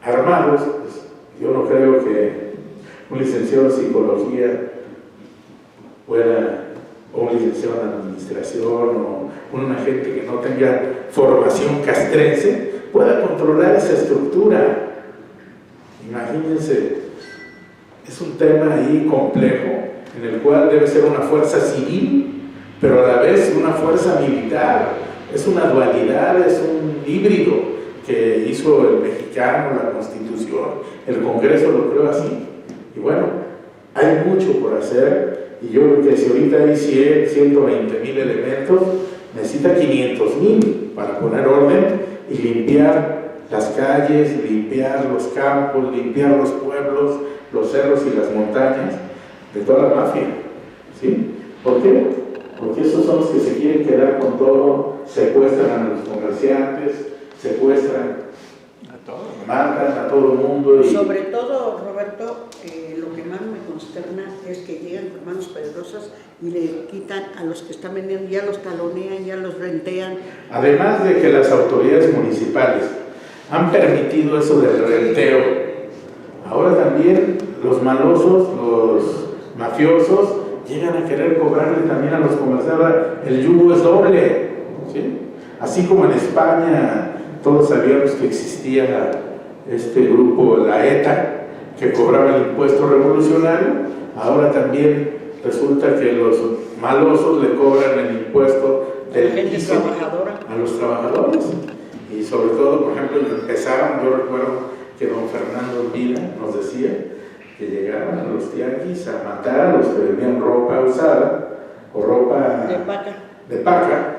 armados, pues yo no creo que un licenciado en psicología pueda, o un licenciado en administración, o un agente que no tenga formación castrense, pueda controlar esa estructura. Imagínense, es un tema ahí complejo, en el cual debe ser una fuerza civil, pero a la vez una fuerza militar. Es una dualidad, es un híbrido que hizo el mexicano, la Constitución, el Congreso lo creó así. Y bueno, hay mucho por hacer, y yo creo que si ahorita hay 120,000 elementos, necesita 500,000 para poner orden y limpiar las calles, limpiar los campos, limpiar los pueblos, los cerros y las montañas de toda la mafia. ¿Sí? ¿Por qué? Porque esos son los que se quieren quedar con todo, secuestran a los comerciantes, secuestran Matan a todo el mundo. Y Sobre todo, Roberto, lo que más me consterna es que llegan con manos poderosas y le quitan a los que están vendiendo, ya los talonean, ya los rentean. además de que las autoridades municipales han permitido eso del renteo, ahora también los malosos, los mafiosos, llegan a querer cobrarle también a los comerciantes. El yugo es doble, ¿sí? Así como en España todos sabíamos que existía este grupo, la ETA, que cobraba el impuesto revolucionario, ahora también resulta que los malosos le cobran el impuesto del Gente piso trabajadora. a los trabajadores. Y sobre todo, por ejemplo, empezaron, yo recuerdo que don Fernando Vila nos decía que llegaban a los tianguis a matar a los que vendían ropa usada o ropa De paca.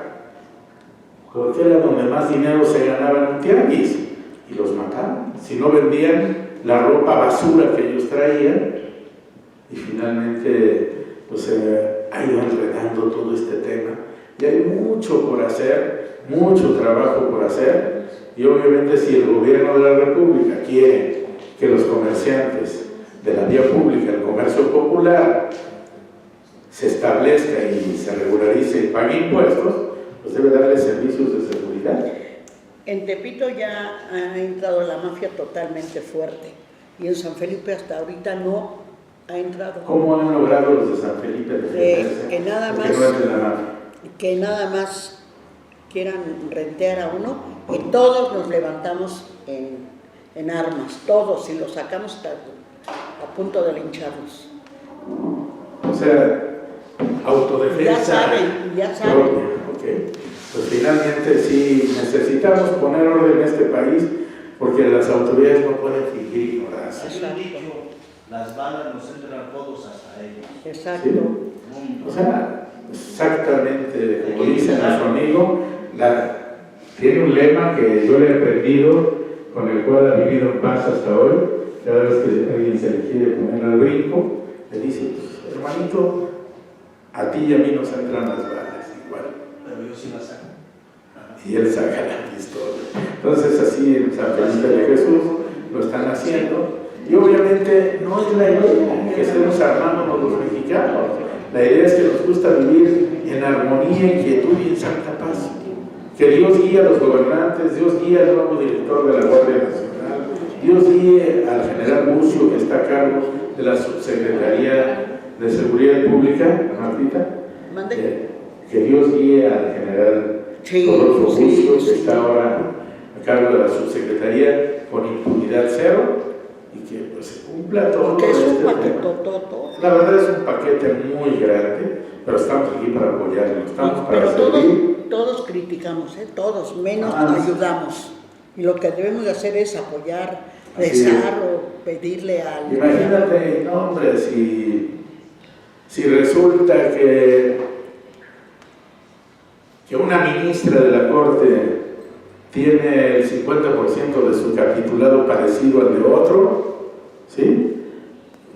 porque era donde más dinero se ganaba en un tianguis, y los mataban. Si no vendían la ropa basura que ellos traían, y finalmente pues se ha ido enredando todo este tema. Y hay mucho por hacer, mucho trabajo por hacer, y obviamente si el gobierno de la República quiere que los comerciantes de la vía pública, el comercio popular, se establezca y se regularice y pague impuestos, pues debe darle servicios de seguridad. En Tepito ya ha entrado la mafia totalmente fuerte y en San Felipe hasta ahorita no ha entrado. ¿Cómo han logrado los de San Felipe defenderse? Que nada Porque más- no entre la mafia. Que nada más quieran rentear a uno y todos nos levantamos en armas, todos, y los sacamos hasta a punto de lincharlos. O sea, autodefensa. Ya saben. propia. Ok. Pues finalmente sí necesitamos poner orden en este país, porque las autoridades no pueden fingir ignorancia. Hay un dicho, las balas nos entran a todos hasta ellos. Exacto. O sea, exactamente como dice nuestro amigo, tiene un lema que yo le he aprendido, con el cual ha vivido en paz hasta hoy. Cada vez que alguien se le quiere poner al brinco, le dice, pues, hermanito, a ti y a mí nos entran las balas igual. Pero yo sí la saco. Y él saca la pistola. Entonces así en San Felipe de Jesús lo están haciendo. Y obviamente no es la idea que estemos armándonos los mexicanos. La idea es que nos gusta vivir en armonía, en quietud y en santa paz. Que Dios guíe a los gobernantes, Dios guíe al nuevo director de la Guardia Nacional, Dios guíe al general Bucio, que está a cargo de la Subsecretaría de Seguridad Pública, Martita. Mande. Que Dios guíe al general Rodolfo Bucio, que está ahora a cargo de la Subsecretaría con impunidad cero, y que pues, se cumpla todo. Porque es un este paquete tema. todo. La verdad es un paquete muy grande, pero estamos aquí para apoyarlo, estamos para Pero servir. todos criticamos, todos, menos Ah, sí. ayudamos. Y lo que debemos de hacer es apoyar, Así rezar o pedirle al... Imagínate, no, hombre, si resulta que una ministra de la Corte tiene el 50% de su capitulado parecido al de otro, ¿sí?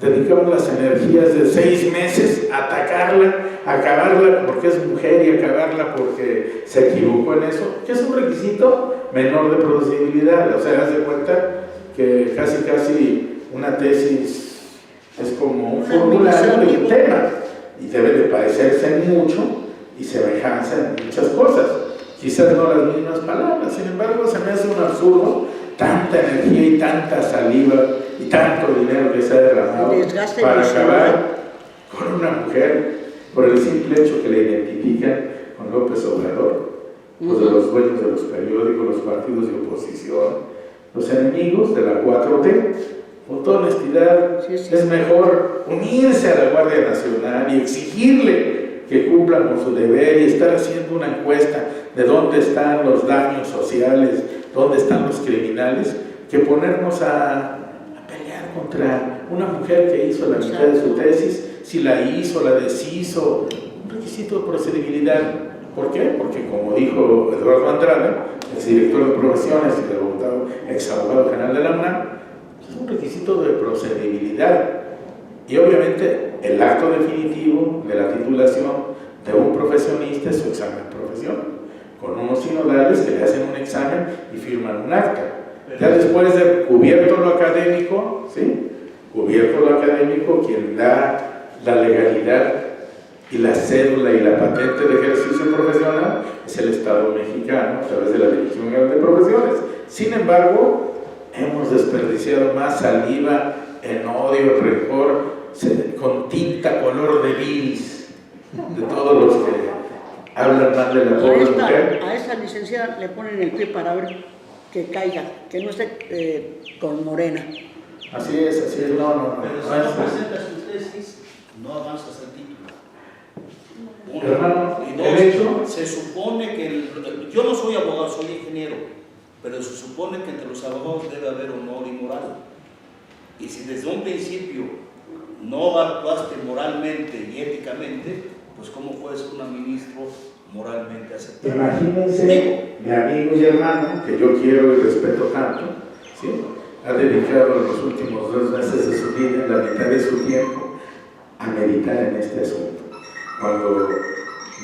Dedicamos las energías de 6 meses a atacarla, a acabarla porque es mujer y acabarla porque se equivocó en eso, que es un requisito menor de producibilidad. O sea, haz de cuenta que casi una tesis es como un formulario de un tema y debe de parecerse en mucho y semejanza en muchas cosas. Quizás no las mismas palabras, sin embargo se me hace un absurdo tanta energía y tanta saliva y tanto dinero que se ha derramado para acabar con una mujer por el simple hecho que le identifican con López Obrador, pues de los dueños de los periódicos, los partidos de oposición, los enemigos de la 4T. Con toda honestidad, Sí. es mejor unirse a la Guardia Nacional y exigirle que cumplan con su deber y estar haciendo una encuesta de dónde están los daños sociales, dónde están los criminales, que ponernos a pelear contra una mujer que hizo la mitad de su tesis, si la hizo, la deshizo, un requisito de procedibilidad. ¿Por qué? Porque como dijo Eduardo Andrade, exdirector de profesiones y ex abogado general de la UNAM, es un requisito de procedibilidad. Y obviamente el acto definitivo de la titulación de un profesionista es su examen profesional, con unos sinodales que le hacen un examen y firman un acta. Ya después de cubierto lo académico, ¿sí? Cubierto lo académico, quien da la legalidad y la cédula y la patente de ejercicio profesional es el Estado mexicano a través de la Dirección General de Profesiones. Sin embargo, hemos desperdiciado más saliva en odio, en rencor, con tinta color de bilis de todos los que hablan mal de la pobre mujer. A esta licenciada le ponen el pie para ver que caiga, que no esté con Morena. Así es, no. Pero si no presentas tu tesis, no avanzas al título. Hermano, Y dos, el hecho, se supone que, yo no soy abogado, soy ingeniero, pero se supone que entre los abogados debe haber honor y moral. Y si desde un principio no actuaste moralmente y éticamente, pues ¿cómo puedes ser un ministro moralmente aceptable? imagínense, mi amigo y hermano, que yo quiero y respeto tanto, ¿sí? Ha dedicado los últimos 2 meses de su vida, la mitad de su tiempo, a meditar en este asunto. Cuando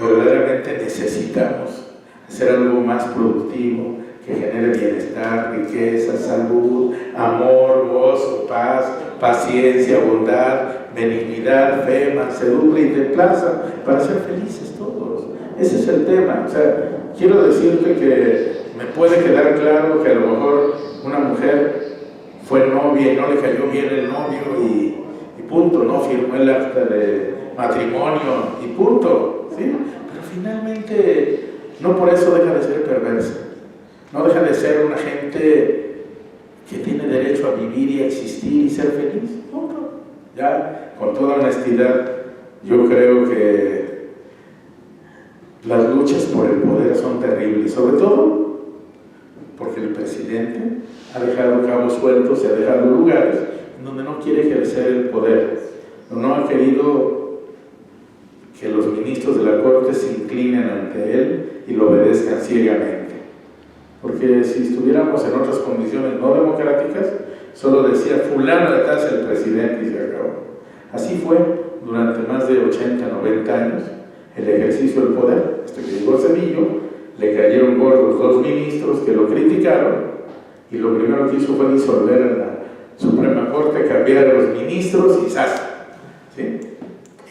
verdaderamente necesitamos hacer algo más productivo, que genere bienestar, riqueza, salud, amor, gozo, paz, paciencia, bondad, benignidad, fe, mansedumbre y templanza, para ser felices todos. Ese es el tema. O sea, quiero decirte que me puede quedar claro que a lo mejor una mujer fue novia y no le cayó bien el novio y punto, no firmó el acta de matrimonio y punto, ¿sí? Pero finalmente no por eso deja de ser perversa, no deja de ser una gente que tiene derecho a vivir y a existir y ser feliz, punto. Ya, con toda honestidad, yo creo que las luchas por el poder son terribles, sobre todo porque el presidente ha dejado cabos sueltos y ha dejado lugares en donde no quiere ejercer el poder, no ha querido que los ministros de la Corte se inclinen ante él y lo obedezcan ciegamente. Porque si estuviéramos en otras condiciones no democráticas, solo decía fulano de tal es el presidente y se acabó. Así fue durante más de 80, 90 años el ejercicio del poder, hasta que llegó Cedillo, le cayeron gordos 2 ministros que lo criticaron y lo primero que hizo fue disolver en la Suprema Corte, cambiar a los ministros y ¡zas! ¿Sí?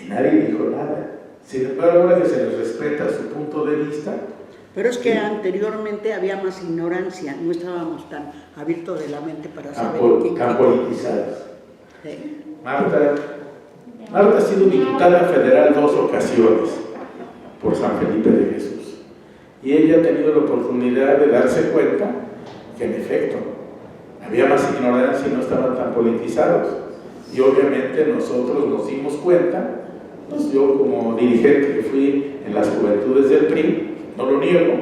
Y nadie dijo nada. Sin embargo, ahora que se les respeta su punto de vista. Pero es que anteriormente había más ignorancia, no estábamos tan abiertos de la mente para saber Tan politizados. Sí. Marta ha sido diputada federal 2 ocasiones por San Felipe de Jesús. Y ella ha tenido la oportunidad de darse cuenta que en efecto había más ignorancia y no estaban tan politizados. Y obviamente nosotros nos dimos cuenta, pues yo como dirigente que fui en las juventudes del PRI, no lo niego,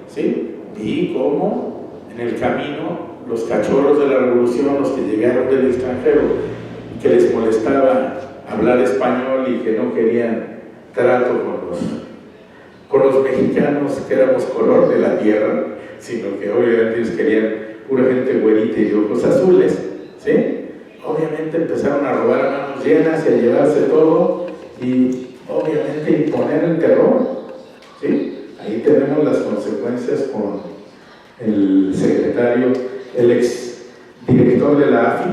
¿sí? Vi cómo en el camino los cachorros de la revolución, los que llegaron del extranjero, que les molestaba hablar español y que no querían trato con los mexicanos que éramos color de la tierra, sino que obviamente ellos querían pura gente güerita y de ojos azules, ¿sí? Obviamente empezaron a robar a manos llenas y a llevarse todo y obviamente imponer el terror, ¿sí? Ahí tenemos las consecuencias con el secretario, el ex director de la AFI,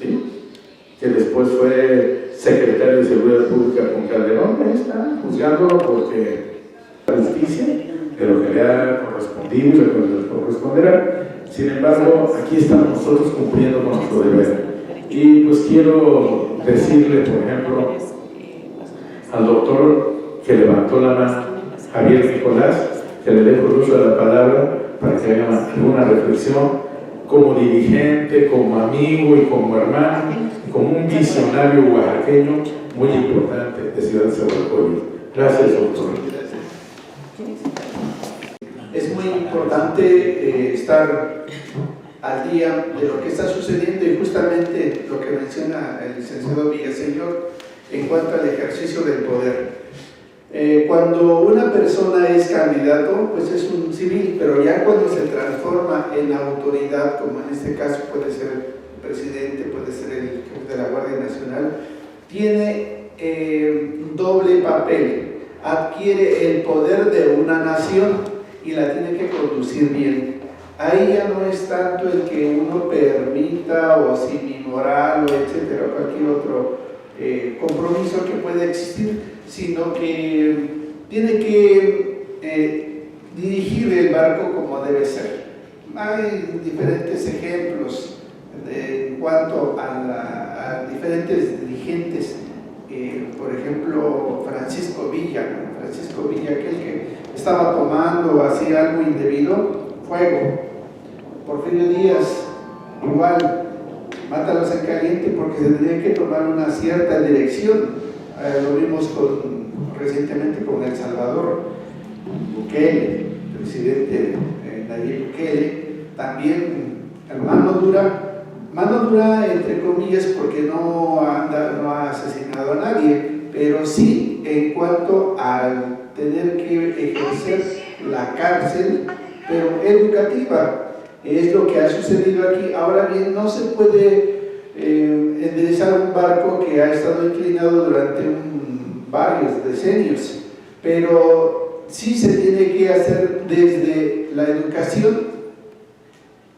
¿sí? Que después fue secretario de Seguridad Pública con Calderón. Ahí está, juzgándolo porque la justicia de lo que le ha correspondido y lo que le corresponderá. Sin embargo, aquí estamos nosotros cumpliendo con nuestro deber. Y pues quiero decirle, por ejemplo, al doctor que levantó la mano, Javier Nicolás, que le dejo el uso de la palabra para que haga alguna reflexión como dirigente, como amigo y como hermano, y como un visionario oaxaqueño muy importante de Ciudad Zahualcóyotl. Gracias, doctor. Es muy importante estar al día de lo que está sucediendo y justamente lo que menciona el licenciado Villaseñor en cuanto al ejercicio del poder. Cuando una persona es candidato, pues es un civil, pero ya cuando se transforma en autoridad, como en este caso puede ser el presidente, puede ser el jefe de la Guardia Nacional, tiene un doble papel, adquiere el poder de una nación y la tiene que conducir bien. ahí ya no es tanto el que uno permita o semimoral o etcétera, o cualquier otro compromiso que pueda existir, sino que tiene que dirigir el barco como debe ser. Hay diferentes ejemplos en cuanto a diferentes dirigentes, por ejemplo Francisco Villa, aquel que estaba tomando, hacía algo indebido, fuego. Porfirio Díaz, igual, mátalos en caliente porque se tenía que tomar una cierta dirección. Lo vimos recientemente con El Salvador, Bukele, presidente Nayib Bukele, también mano dura entre comillas porque no ha asesinado a nadie, pero sí en cuanto al tener que ejercer la cárcel, pero educativa. Es lo que ha sucedido aquí. Ahora bien, no se puede enderezar un barco que ha estado inclinado durante varios decenios, pero sí se tiene que hacer desde la educación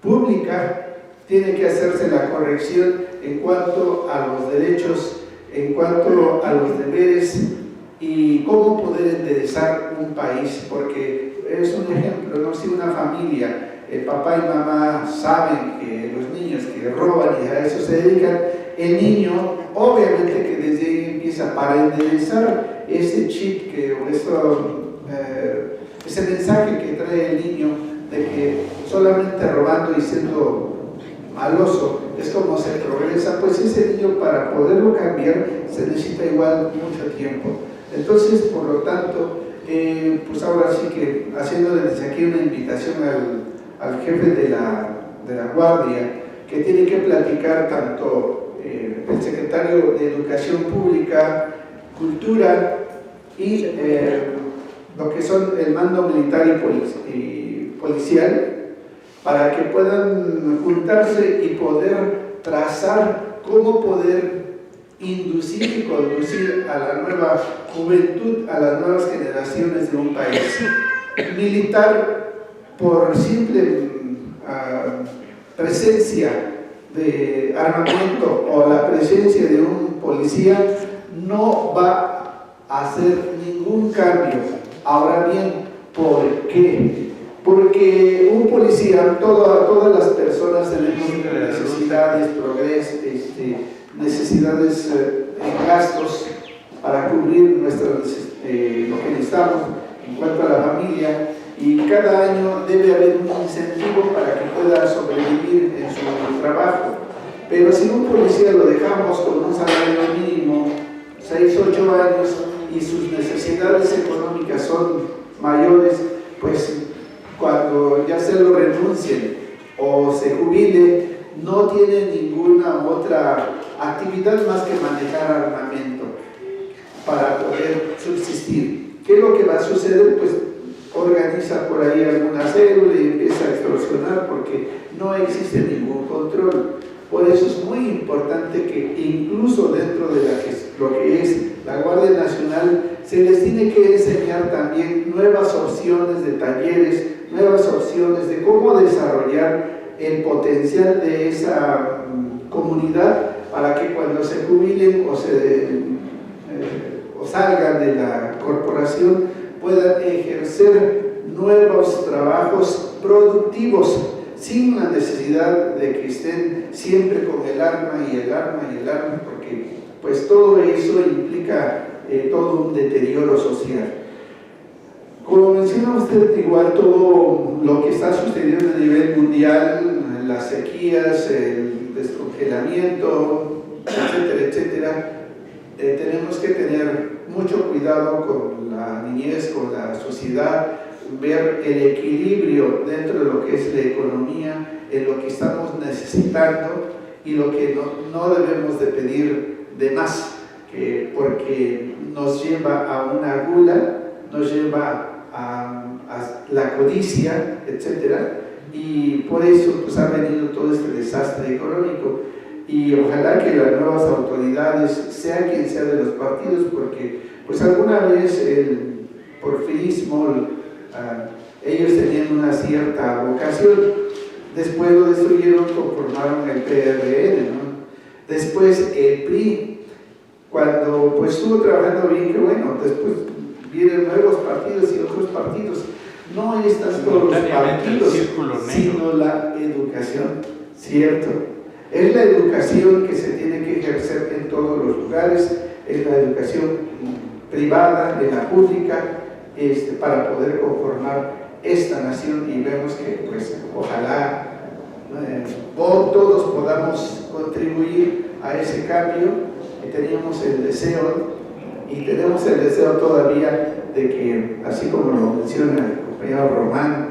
pública, tiene que hacerse la corrección en cuanto a los derechos, en cuanto a los deberes y cómo poder enderezar un país, porque es un ejemplo, ¿no? Si una familia, el papá y mamá saben que los niños que roban y a eso se dedican, el niño obviamente que desde ahí empieza para enderezar ese chip ese mensaje que trae el niño de que solamente robando y siendo maloso es como se progresa, pues ese niño para poderlo cambiar se necesita igual mucho tiempo. Entonces, por lo tanto, pues ahora sí que haciendo desde aquí una invitación al jefe de la Guardia, que tiene que platicar tanto el secretario de Educación Pública, Cultura y lo que son el mando militar y policial, para que puedan juntarse y poder trazar cómo poder inducir y conducir a la nueva juventud, a las nuevas generaciones de un país. Militar, por simple presencia de armamento o la presencia de un policía, no va a hacer ningún cambio. Ahora bien, ¿por qué? Porque un policía, todas las personas tenemos necesidades, progresos, necesidades en gastos para cubrir lo que necesitamos en cuanto a la familia, y cada año debe haber un incentivo para que pueda sobrevivir en su trabajo. Pero si un policía lo dejamos con un salario mínimo, 6, 8 años, y sus necesidades económicas son mayores, pues cuando ya se lo renuncien o se jubile, no tiene ninguna otra actividad más que manejar armamento para poder subsistir. ¿Qué es lo que va a suceder? Pues organiza por ahí alguna célula y empieza a extorsionar porque no existe ningún control. Por eso es muy importante que incluso dentro de lo que es la Guardia Nacional se les tiene que enseñar también nuevas opciones de talleres, nuevas opciones de cómo desarrollar el potencial de esa comunidad para que cuando se jubilen o salgan de la corporación puedan ejercer nuevos trabajos productivos sin la necesidad de que estén siempre con el arma, porque pues todo eso implica todo un deterioro social. Como menciona usted, igual todo lo que está sucediendo a nivel mundial, las sequías, el descongelamiento, etcétera, tenemos que tener mucho cuidado con la niñez, con la sociedad, ver el equilibrio dentro de lo que es la economía, en lo que estamos necesitando y lo que no debemos de pedir de más, porque nos lleva a una gula, nos lleva a la codicia, etcétera, y por eso pues ha venido todo este desastre económico. Y ojalá que las nuevas autoridades, sea quien sea de los partidos, porque pues alguna vez el porfirismo, ellos tenían una cierta vocación. Después lo destruyeron, conformaron el PRN, ¿no? Después el PRI, cuando pues estuvo trabajando bien, que bueno, después vienen nuevos partidos y otros partidos. No están todos los partidos, sino la educación, ¿cierto? Es la educación que se tiene que ejercer en todos los lugares, es la educación privada, de la pública, para poder conformar esta nación, y vemos que pues ojalá todos podamos contribuir a ese cambio. Y teníamos el deseo, y tenemos el deseo todavía de que, así como lo menciona el compañero Román,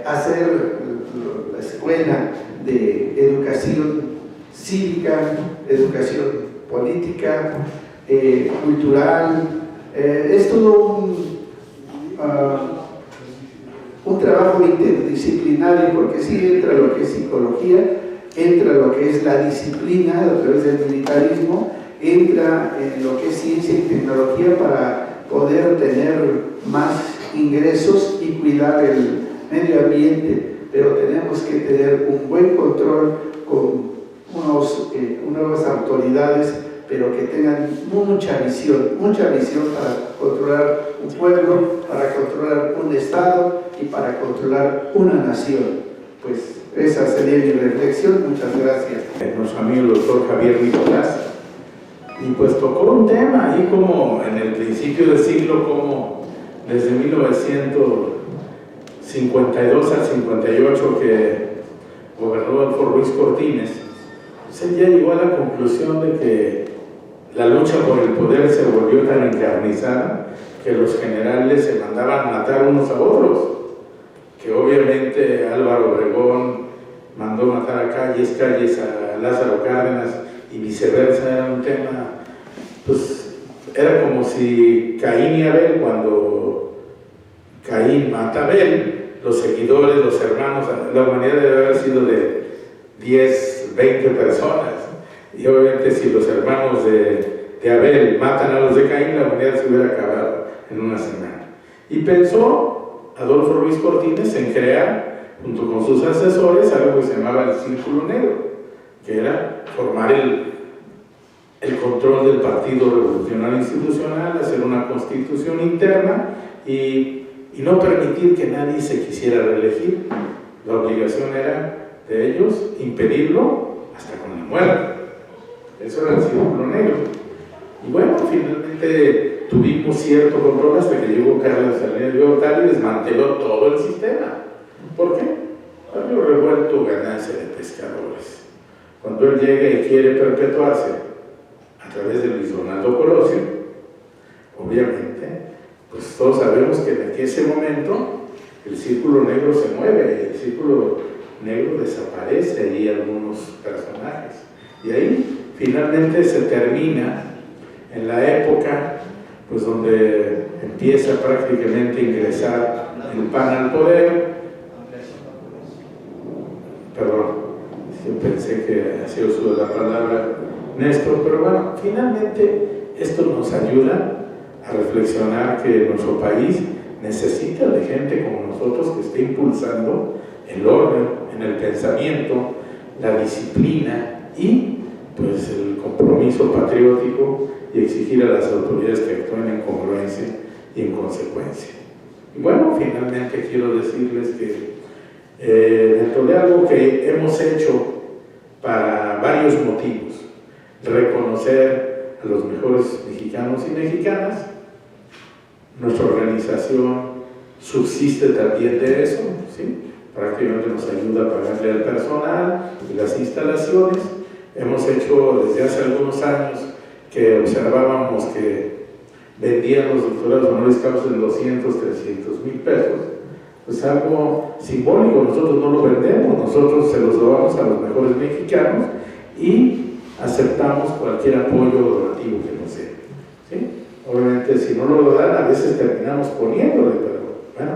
hacer la escuela de educación cívica, educación política, cultural. Es todo un trabajo interdisciplinario, porque sí entra lo que es psicología, entra lo que es la disciplina a través del militarismo, entra en lo que es ciencia y tecnología para poder tener más ingresos y cuidar el medio ambiente, pero tenemos que tener un buen control con unas autoridades, pero que tengan mucha visión para controlar un pueblo, para controlar un estado y para controlar una nación. Pues esa sería mi reflexión. Muchas gracias. Nuestro amigo el doctor Javier Nicolás, y pues tocó un tema ahí como en el principio del siglo, como desde 1952 al 58 que gobernó Adolfo Ruiz Cortines, pues él ya llegó a la conclusión de que la lucha por el poder se volvió tan encarnizada que los generales se mandaban matar unos a otros, que obviamente Álvaro Obregón mandó matar a calles a Lázaro Cárdenas y viceversa. Era un tema, pues era como si Caín y Abel, cuando Caín mata a Abel, los seguidores, los hermanos, la humanidad debe haber sido de 10, 20 personas, y obviamente si los hermanos de Abel matan a los de Caín, la humanidad se hubiera acabado en una semana. Y pensó Adolfo Ruiz Cortines en crear, junto con sus asesores, algo que se llamaba el Círculo Negro, que era formar el control del Partido Revolucionario Institucional, hacer una constitución interna y no permitir que nadie se quisiera reelegir. La obligación era de ellos impedirlo hasta con la muerte. Eso era el Círculo Negro. Y bueno, finalmente tuvimos cierto control hasta que llegó Carlos Salinas de Gortari y desmanteló todo el sistema. ¿Por qué? Había revuelto ganancia de pescadores. Cuando él llega y quiere perpetuarse a través de Luis Donaldo Colosio, obviamente, pues todos sabemos que en ese momento el Círculo Negro se mueve, el Círculo Negro desaparece y algunos personajes. Y ahí finalmente se termina en la época pues donde empieza prácticamente a ingresar el PAN al poder. Perdón, yo pensé que hacía uso de la palabra Néstor, pero bueno, finalmente esto nos ayuda a reflexionar que nuestro país necesita de gente como nosotros que esté impulsando el orden en el pensamiento, la disciplina y pues el compromiso patriótico, y exigir a las autoridades que actúen en congruencia y en consecuencia. Y bueno, finalmente quiero decirles que dentro de algo que hemos hecho para varios motivos, reconocer a los mejores mexicanos y mexicanas, nuestra organización subsiste también de eso, ¿sí? Prácticamente nos ayuda a pagarle al personal y las instalaciones. Hemos hecho desde hace algunos años que observábamos que vendían los doctorados honoris causa en 200, 300 mil pesos, pues algo simbólico. Nosotros no lo vendemos, nosotros se los robamos a los mejores mexicanos y aceptamos cualquier apoyo donativo que nos dé, ¿sí? Obviamente si no lo dan, a veces terminamos poniéndole, pero bueno,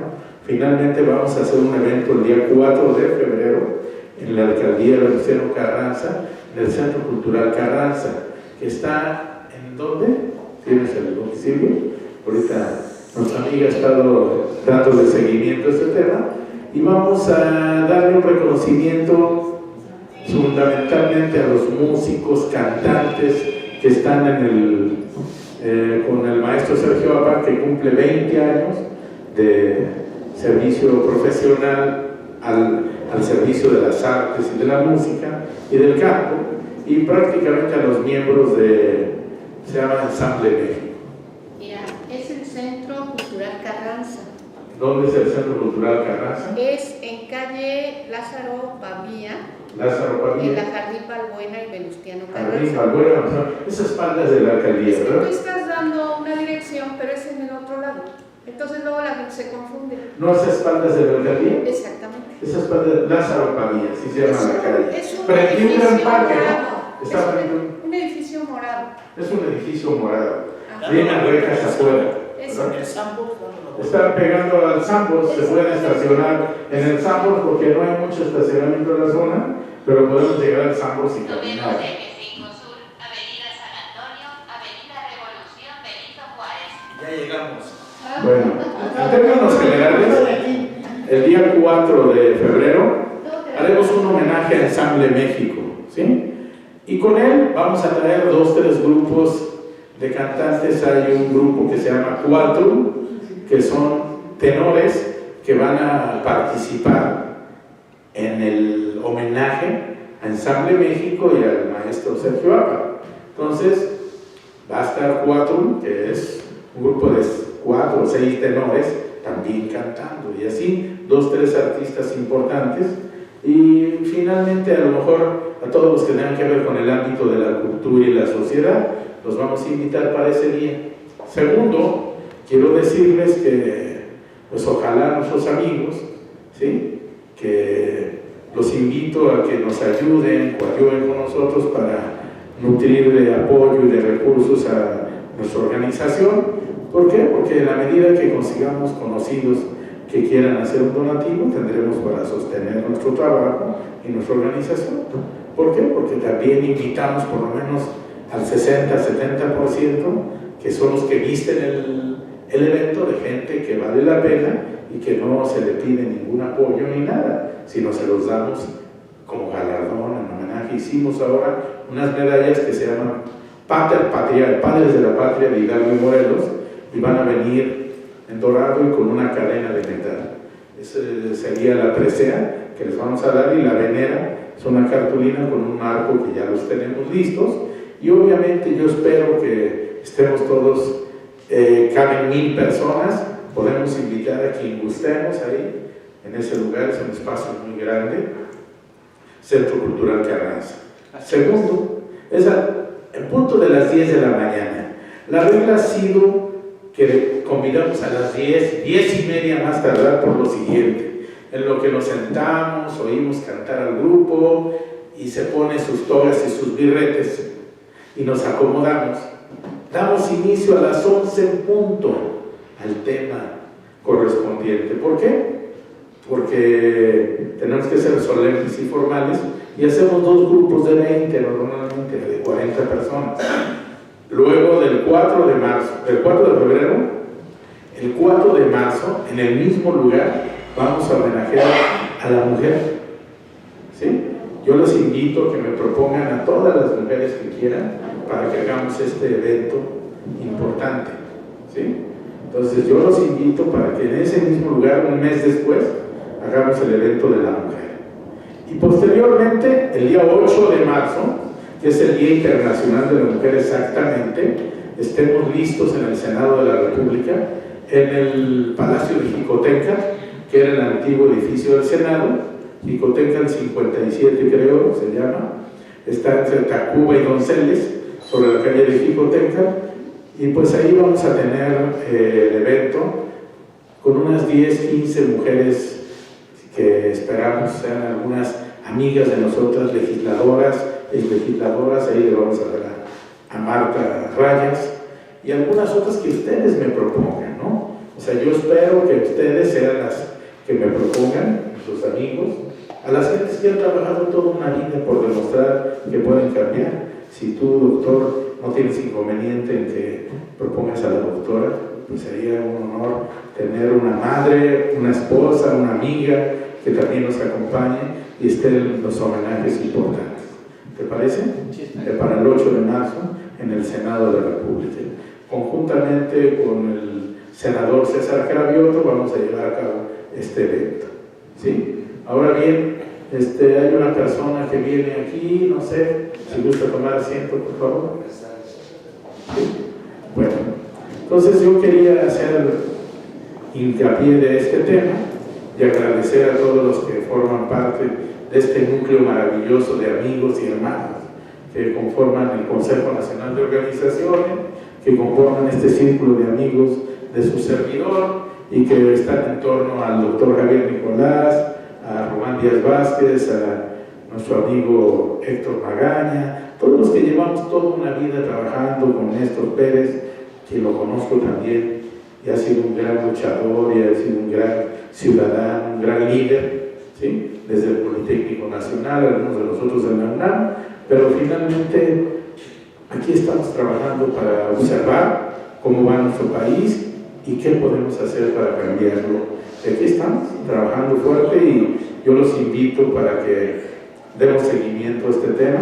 finalmente vamos a hacer un evento el día 4 de febrero en la alcaldía de Venustiano Carranza, en el Centro Cultural Carranza, que está ¿en dónde? ¿Tienes el domicilio? Ahorita Nuestra amiga ha estado dándole seguimiento a este tema y vamos a darle un reconocimiento fundamentalmente a los músicos, cantantes que están con el maestro Sergio Apa, que cumple 20 años de servicio profesional al servicio de las artes y de la música y del campo, y prácticamente a los miembros se llama Ensamble México. Mira, es el Centro Cultural Carranza. ¿Dónde es el Centro Cultural Carranza? Es en calle Lázaro Pavía, Lázaro en Pavía. la Jardín Balbuena y Venustiano Jardín Carranza. Balbuena, o sea, esas espaldas de la alcaldía, Es que tú ¿verdad? estás dando una dirección, pero es en el otro lado. Entonces luego la gente se confunde. ¿No es espaldas de la alcaldía? Exactamente. Esas espaldas de Lázaro Pavía, así se llama la calle. Es un Frente a un gran edificio parque, morado. ¿no? Está frente a Un edificio morado. es un edificio morado. Ajá. Vienen rejas afuera. Eso. ¿verdad? El Sambo, Están pegando al Sambos, se pueden estacionar en el Sambos porque no hay mucho estacionamiento en la zona, pero podemos llegar al Sambos y caminar. Tomemos M5 Sur, Avenida San Antonio, Avenida Revolución Benito Juárez. ya llegamos. Bueno, en términos generales, el día 4 de febrero haremos un homenaje a Ensamble México, ¿sí? Y con él vamos a traer 2 o 3 grupos de cantantes. Hay un grupo que se llama Cuatro, que son tenores que van a participar en el homenaje a Ensamble México y al maestro Sergio Apa. Entonces, va a estar Cuatro, que es un grupo de 4 o 6 tenores, también cantando, y así 2 o 3 artistas importantes, y finalmente a lo mejor a todos los que tengan que ver con el ámbito de la cultura y la sociedad, los vamos a invitar para ese día. Segundo, quiero decirles que pues ojalá nuestros amigos, ¿sí?, que los invito a que nos ayuden, coadyuven con nosotros para nutrir de apoyo y de recursos a nuestra organización. ¿Por qué? Porque en la medida que consigamos conocidos que quieran hacer un donativo, tendremos para sostener nuestro trabajo y nuestra organización. ¿Por qué? Porque también invitamos por lo menos al 60-70%, que son los que visten el evento, de gente que vale la pena y que no se le pide ningún apoyo ni nada, sino se los damos como galardón, en homenaje. Hicimos ahora unas medallas que se llaman Pater Patria, Padres de la Patria de Hidalgo y Morelos, y van a venir en dorado y con una cadena de metal. Esa sería la presea que les vamos a dar, y la venera es una cartulina con un marco que ya los tenemos listos, y obviamente yo espero que estemos todos, caben 1000 personas, podemos invitar a quien gustemos ahí, en ese lugar, es un espacio muy grande, Centro Cultural Carranza. Segundo, es en punto de las 10 de la mañana. La regla ha sido que convidamos a las 10, 10 y media más tardar, por lo siguiente: en lo que nos sentamos, oímos cantar al grupo y se pone sus togas y sus birretes y nos acomodamos. Damos inicio a las 11 en punto al tema correspondiente. ¿Por qué? Porque tenemos que ser solemnes y formales, y hacemos 2 grupos de 20, normalmente de 40 personas. Luego del 4 de marzo, del 4 de febrero, el 4 de marzo, en el mismo lugar, vamos a homenajear a la mujer, ¿sí? Yo les invito a que me propongan a todas las mujeres que quieran para que hagamos este evento importante, ¿sí? Entonces yo los invito para que en ese mismo lugar, un mes después, hagamos el evento de la mujer. Y posteriormente, el día 8 de marzo, que es el Día Internacional de la Mujer exactamente, estemos listos en el Senado de la República, en el Palacio de Jicotenca, que era el antiguo edificio del Senado, Jicotenca el 57 creo se llama, está entre Tacuba y Donceles, sobre la calle de Jicotenca, y pues ahí vamos a tener el evento con unas 10-15 mujeres que esperamos sean algunas amigas de nosotras, legisladoras, exlegisladoras. Ahí le vamos a ver a Marta Rayas y algunas otras que ustedes me propongan, ¿no? O sea, yo espero que ustedes sean las que me propongan, sus amigos, a las gentes que han trabajado toda una vida por demostrar que pueden cambiar. Si tú, doctor, no tienes inconveniente en que propongas a la doctora, pues sería un honor tener una madre, una esposa, una amiga que también nos acompañe y esté en los homenajes importantes. ¿Te parece? Para el 8 de marzo en el Senado de la República. Conjuntamente con el senador César Cravioto vamos a llevar a cabo este evento. ¿Sí? Ahora bien, hay una persona que viene aquí, no sé, si gusta tomar asiento, por favor. ¿Sí? Bueno, entonces yo quería hacer hincapié de este tema y agradecer a todos los que forman parte de este núcleo maravilloso de amigos y hermanos que conforman el Consejo Nacional de Organizaciones, que conforman este círculo de amigos de su servidor y que están en torno al doctor Javier Nicolás, a Román Díaz Vázquez, a nuestro amigo Héctor Magaña, todos los que llevamos toda una vida trabajando con Néstor Pérez, que lo conozco también, y ha sido un gran luchador y ha sido un gran ciudadano, un gran líder, ¿sí? Desde el Politécnico Nacional, algunos de nosotros en la UNAM, pero finalmente aquí estamos trabajando para observar cómo va nuestro país y qué podemos hacer para cambiarlo. Aquí estamos trabajando fuerte y yo los invito para que demos seguimiento a este tema.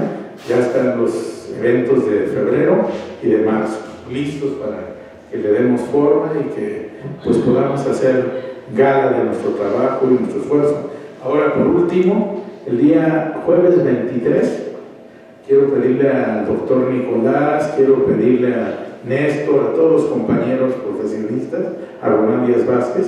Ya están los eventos de febrero y de marzo listos para que le demos forma y que pues podamos hacer gala de nuestro trabajo y nuestro esfuerzo. Ahora, por último, el día jueves 23 quiero pedirle al doctor Nicolás, quiero pedirle a Néstor, a todos los compañeros profesionistas, a Román Díaz Vázquez,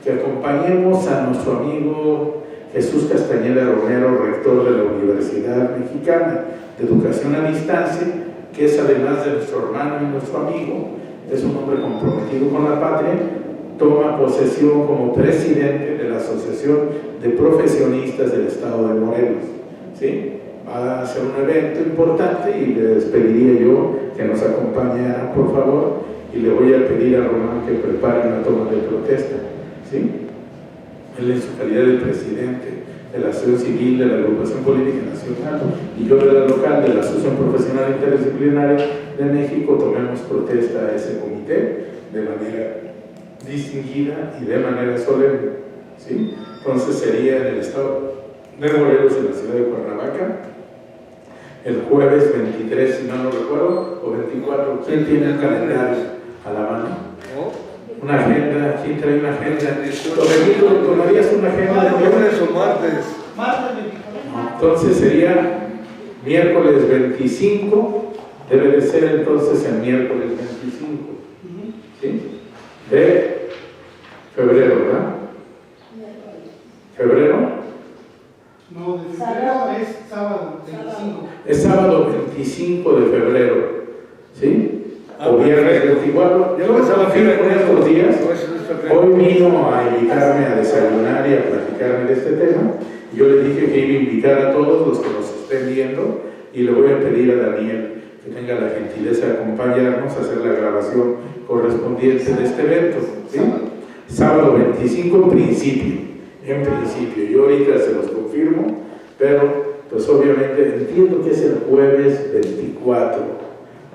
que acompañemos a nuestro amigo Jesús Castañeda Romero, rector de la Universidad Mexicana de Educación a Distancia, que es además de nuestro hermano y nuestro amigo, es un hombre comprometido con la patria, toma posesión como presidente de la Asociación de Profesionistas del Estado de Morelos. ¿Sí? Va a ser un evento importante y les pediría yo que nos acompañaran, por favor, y le voy a pedir a Román que prepare una toma de protesta. ¿Sí? Él en su calidad de presidente de la Asociación Civil de la Agrupación Política Nacional y yo de la local de la Asociación Profesional Interdisciplinaria de México, tomemos protesta a ese comité de manera distinguida y de manera solemne. ¿Sí? Entonces sería en el estado de Morelos, en la ciudad de Cuernavaca, el jueves 23, si no lo recuerdo, o 24. ¿Quién tiene el calendario a la mano? Una agenda, ¿quién trae una agenda? ¿Tomarías una agenda de lunes o martes? Entonces sería miércoles 25, debe de ser entonces el miércoles 25, ¿sí? De febrero, ¿verdad? ¿Febrero? No, de febrero es sábado 25. Es sábado 25 de febrero, ¿sí? O viernes 24. Yo no pensaba que era con estos días. Hoy vino a invitarme a desayunar y a platicarme de este tema. Yo le dije que iba a invitar a todos los que nos estén viendo y le voy a pedir a Daniel que tenga la gentileza de acompañarnos a hacer la grabación correspondiente de este evento. ¿Sí? Sábado 25 en principio. Yo ahorita se los confirmo, pero pues obviamente entiendo que es el jueves 24.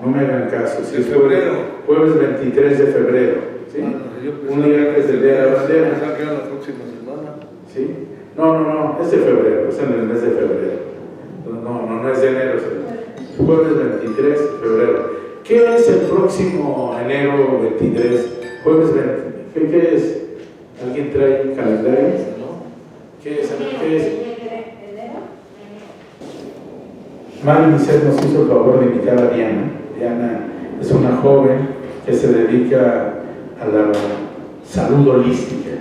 No me hagan caso, si es jueves 23 de febrero, ¿sí? Un día antes del Día de la Bandera. La próxima semana. ¿Sí? No, es de febrero, es en el mes de febrero. No es de enero, es jueves 23 de febrero. ¿Qué es el próximo enero 23? Jueves 20. ¿Qué es? ¿Alguien trae un calendario? ¿Qué es? Mari Miset nos hizo el favor de invitar a Diana. Diana es una joven que se dedica a la salud holística,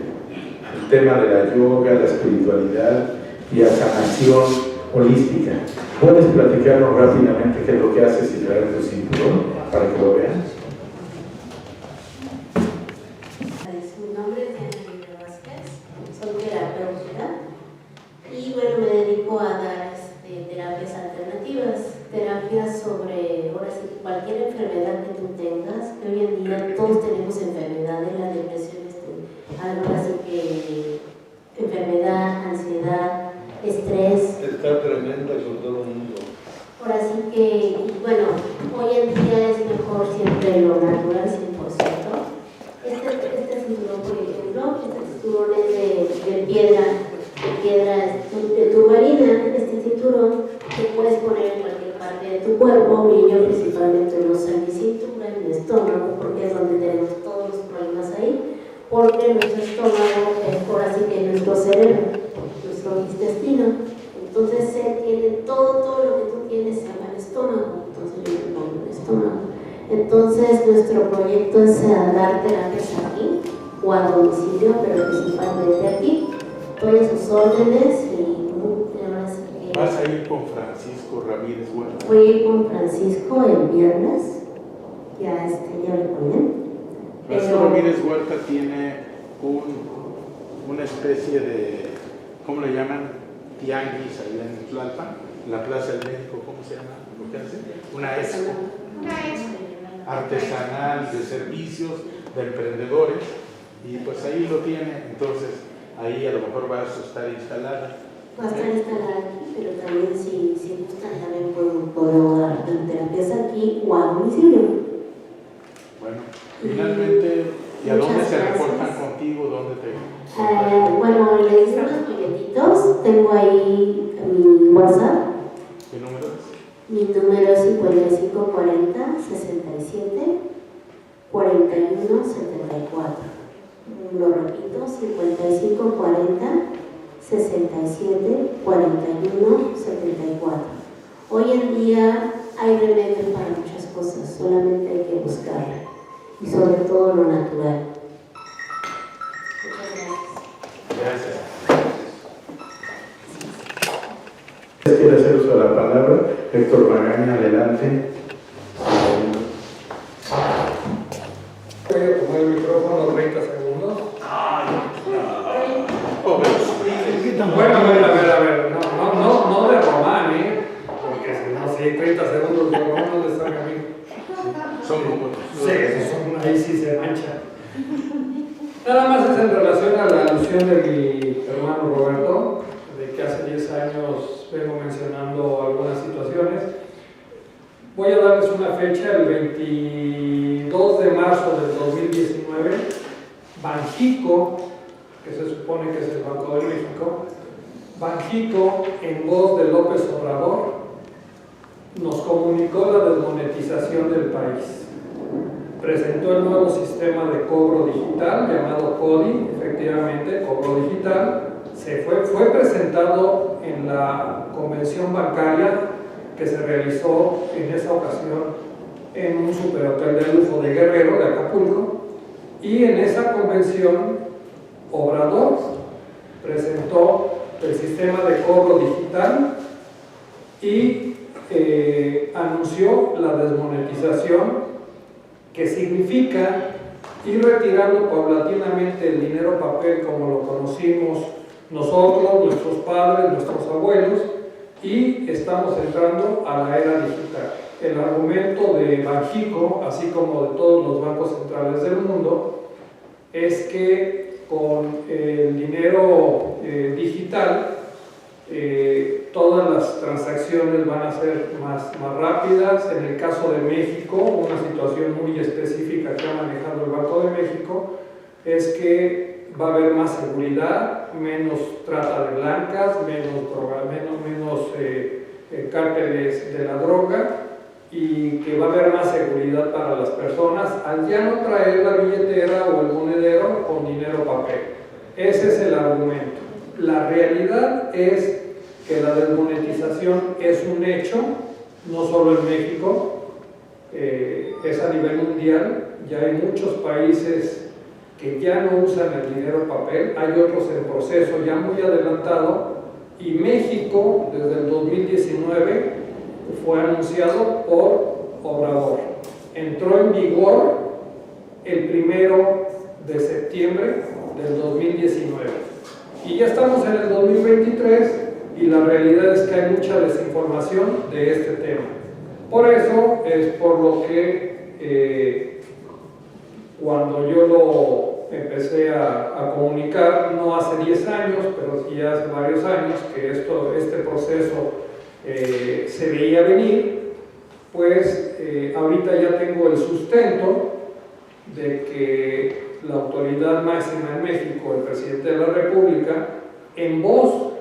al tema de la yoga, la espiritualidad y a sanación holística. ¿Puedes platicarnos rápidamente qué es lo que haces y traer tu cinturón para que lo vean? Mi nombre es Diana Vázquez, soy terapeuta y bueno, me dedico a dar terapias alternativas, terapias sobre ahora sí, cualquier enfermedad que tú tengas, que hoy en día todos tenemos enfermedades, la depresión, ahora sí que enfermedad, ansiedad, estrés. Está tremenda con todo el mundo. Ahora sí que, bueno, hoy en día es mejor siempre lo natural 100%. cinturones de piedra de turmalina. Este cinturón te puedes poner en cualquier parte de tu cuerpo, y yo principalmente lo uso en mi cintura, en mi estómago, porque es donde tenemos todos los problemas ahí, porque nuestro estómago es por así que nuestro cerebro, nuestro intestino. Entonces él tiene todo lo que tú tienes se llama el estómago, entonces yo me pongo el estómago. Entonces nuestro proyecto es dar terapias aquí o a domicilio, pero principalmente aquí. Estoy a sus órdenes y ahora sí que... ¿Vas a ir con Francisco Ramírez Huerta? Voy a ir con Francisco el viernes, ya hablé con él. Francisco Ramírez Huerta tiene una especie de, ¿cómo le llaman? Tianguis allá en Tlalpan, la Plaza del México, ¿cómo se llama? ¿Lo que hace? Una expo artesanal de servicios, de emprendedores, y pues ahí lo tiene. Entonces ahí a lo mejor vas a estar instalada. Va a estar instalada aquí, pero también si gustan también puedo dar terapias aquí o a domicilio. Bueno, finalmente, ¿y a dónde se reportan contigo? ¿Dónde te...? Bueno, le hice unos folletitos, tengo ahí mi WhatsApp. ¿Qué número es? Mi número es 5540 67 41 74. Lo repito, 5540 67 41 74. Hoy en día hay remedios para muchas cosas, solamente hay que buscarla, y sobre todo lo natural. Muchas gracias. Gracias. ¿Quiere hacer uso de la palabra? Héctor Magaña, adelante. Voy a tomar el micrófono 30 segundos. Bueno, a ver, no de Román, porque si no, sí, 30 segundos de Román no le sale a mí. Son como... Ahí sí se mancha. Nada más es en relación a la alusión de mi hermano Roberto, de que hace 10 años vengo mencionando algunas situaciones. Voy a darles una fecha, el 22 de marzo del 2019, Banxico, que se supone que es el Banco de México, Banxico, en voz de López Obrador, nos comunicó la desmonetización del país. Presentó el nuevo sistema de cobro digital llamado CODI, efectivamente, cobro digital. Fue presentado en la convención bancaria que se realizó en esa ocasión en un superhotel de lujo de Guerrero, de Acapulco, y en esa convención Obrador presentó el sistema de cobro digital y anunció la desmonetización, que significa ir retirando paulatinamente el dinero papel como lo conocimos nosotros, nuestros padres, nuestros abuelos, y estamos entrando a la era digital. El argumento de Banxico, así como de todos los bancos centrales del mundo, es que con el dinero digital todas las transacciones van a ser más rápidas. En el caso de México, una situación muy específica que ha manejado el Banco de México es que va a haber más seguridad, menos trata de blancas, menos droga, menos cárteles de la droga, y que va a haber más seguridad para las personas al ya no traer la billetera o el monedero con dinero papel. Ese es el argumento. La realidad es que la desmonetización es un hecho, no solo en México, es a nivel mundial. Ya hay muchos países que ya no usan el dinero papel, hay otros en proceso ya muy adelantado, y México desde el 2019 fue anunciado por Obrador. Entró en vigor el 1 de septiembre del 2019 y ya estamos en el 2023, y la realidad es que hay mucha desinformación de este tema. Por eso es por lo que cuando yo lo empecé a comunicar, no hace 10 años, pero sí hace varios años, que este proceso se veía venir, pues ahorita ya tengo el sustento de que la autoridad máxima en México, el presidente de la República, en voz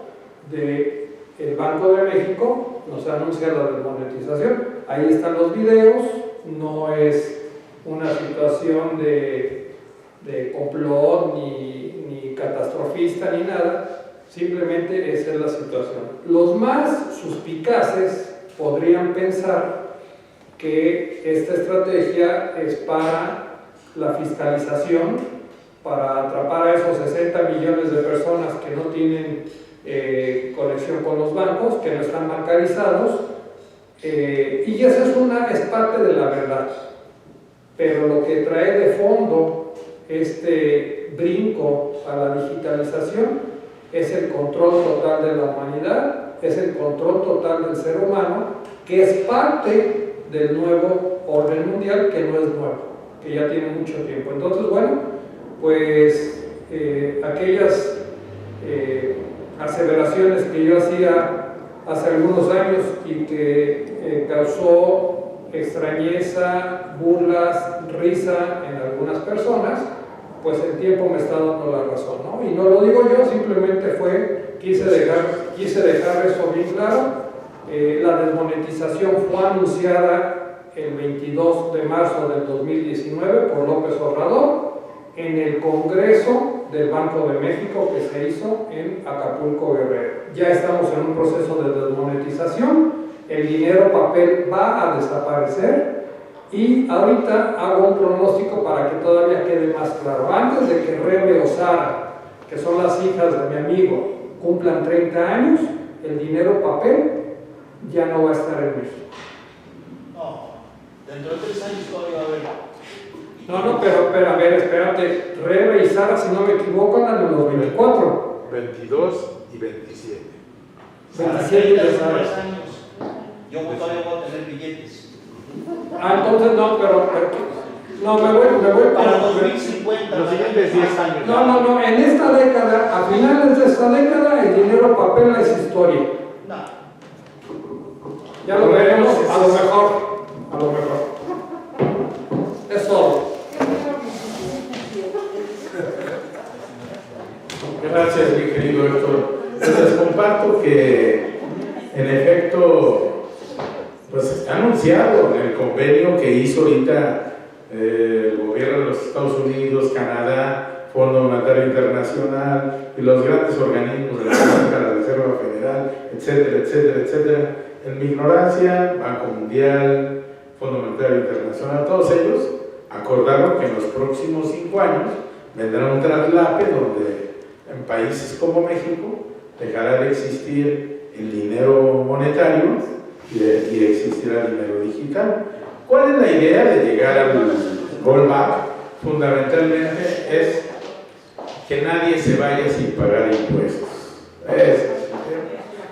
del Banco de México, nos anuncia la desmonetización. Ahí están los videos, no es una situación de complot ni catastrofista ni nada, simplemente esa es la situación. Los más suspicaces podrían pensar que esta estrategia es para la fiscalización, para atrapar a esos 60 millones de personas que no tienen conexión con los bancos, que no están bancarizados, y esa es parte de la verdad. Pero lo que trae de fondo este brinco a la digitalización es el control total de la humanidad, es el control total del ser humano, que es parte del nuevo orden mundial, que no es nuevo, que ya tiene mucho tiempo. Entonces, bueno, pues aquellas aseveraciones que yo hacía hace algunos años y que causó extrañeza, burlas, risa en algunas personas, pues el tiempo me está dando la razón, ¿no? Y no lo digo yo, simplemente quise dejar eso bien claro. La desmonetización fue anunciada el 22 de marzo del 2019 por López Obrador en el Congreso del Banco de México que se hizo en Acapulco, Guerrero. Ya estamos en un proceso de desmonetización, el dinero papel va a desaparecer y ahorita hago un pronóstico para que todavía quede más claro. Antes de que Rebe o Sara, que son las hijas de mi amigo, cumplan 30 años, el dinero papel ya no va a estar en México. No, dentro de 3 años todavía va a haber. No, pero a ver, espérate, Rebe y Sara, si no me equivoco, andan en los 24. 22 y 27. 27 de Sara. años. Yo todavía voy a tener billetes. Entonces no, no, me voy Para 2050. Los siguientes 10 años. No, en esta década, a finales de esta década, el dinero papel es historia. No. Ya lo veremos, a lo mejor. Es todo. Gracias, mi querido Héctor. Les comparto que, en efecto, pues está anunciado en el convenio que hizo ahorita el gobierno de los Estados Unidos, Canadá, Fondo Monetario Internacional y los grandes organismos de la Banca, la Reserva Federal, etcétera, etcétera, etcétera. En mi ignorancia, Banco Mundial, Fondo Monetario Internacional, todos ellos acordaron que en los próximos 5 años vendrá un traslape donde en países como México dejará de existir el dinero monetario y de existir el dinero digital. ¿Cuál es la idea de llegar al rollback? Fundamentalmente es que nadie se vaya sin pagar impuestos. Es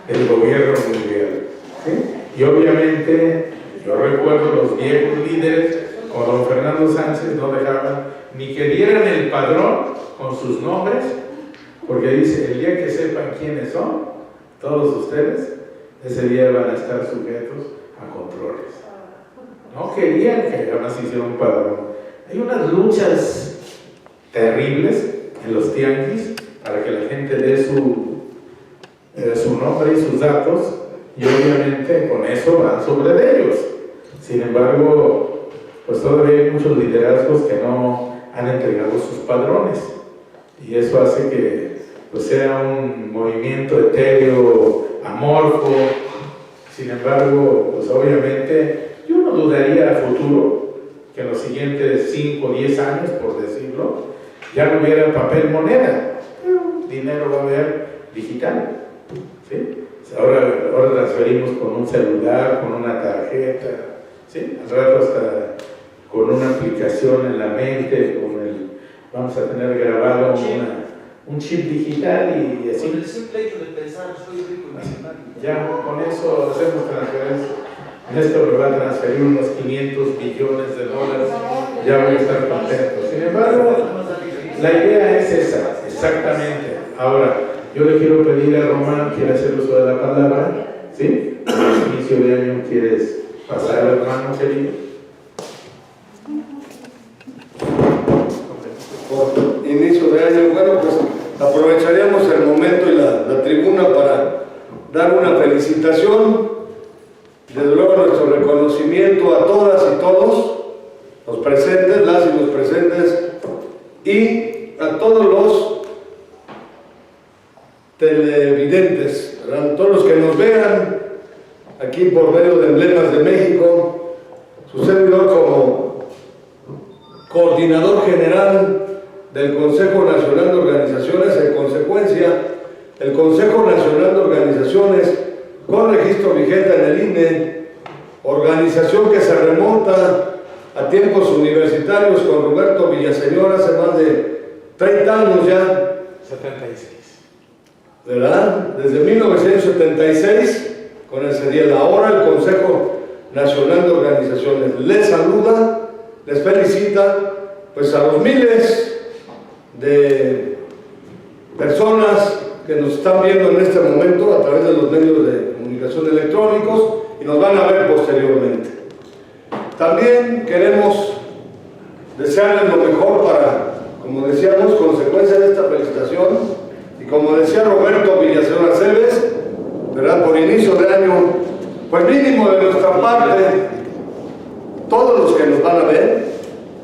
el gobierno mundial, ¿sí? Y obviamente yo recuerdo los viejos líderes como don Fernando Sánchez no dejaban ni que dieran el padrón con sus nombres, porque dice, el día que sepan quiénes son, todos ustedes, ese día van a estar sujetos a controles. No querían que jamás hicieran un padrón. Hay unas luchas terribles en los tianguis para que la gente dé su nombre y sus datos, y obviamente con eso van sobre de ellos. Sin embargo, pues todavía hay muchos liderazgos que no han entregado sus padrones, y eso hace que pues sea un movimiento etéreo, amorfo. Sin embargo, pues obviamente yo no dudaría a futuro que en los siguientes 5 o 10 años, por decirlo, ya no hubiera papel moneda, pero dinero va a haber digital, ¿sí? Ahora transferimos con un celular, con una tarjeta, ¿sí? Al rato hasta con una aplicación en la mente, vamos a tener grabado un chip digital y así. Con el simple hecho de pensar, soy rico y millonario. Ya con eso hacemos transferencia. Néstor me va a transferir unos 500 billones de dólares, ya voy a estar contento. Sin embargo, la idea es esa, exactamente. Ahora, yo le quiero pedir a Román, quiere hacer uso de la palabra, ¿sí? Al inicio de año quieres pasar, hermano querido. dar una felicitación, desde luego nuestro reconocimiento a todas y todos los presentes, las y los presentes, y a todos los televidentes, ¿verdad? Todos los que nos vean aquí por medio de Emblemas de México, su servidor como coordinador general del Consejo Nacional de Organizaciones. En consecuencia, el Consejo Nacional de Organizaciones, con registro vigente en el INE, organización que se remonta a tiempos universitarios con Roberto Villaseñor hace más de 30 años ya. 76. ¿Verdad? Desde 1976, con el CEDIEL. Ahora el Consejo Nacional de Organizaciones les saluda, les felicita, pues a los miles de personas que nos están viendo en este momento a través de los medios de comunicación electrónicos y nos van a ver posteriormente. También queremos desearles lo mejor para, como decíamos, consecuencia de esta felicitación, y como decía Roberto Villaseñor Aceves, ¿verdad? Por inicio de año, pues mínimo de nuestra parte, todos los que nos van a ver,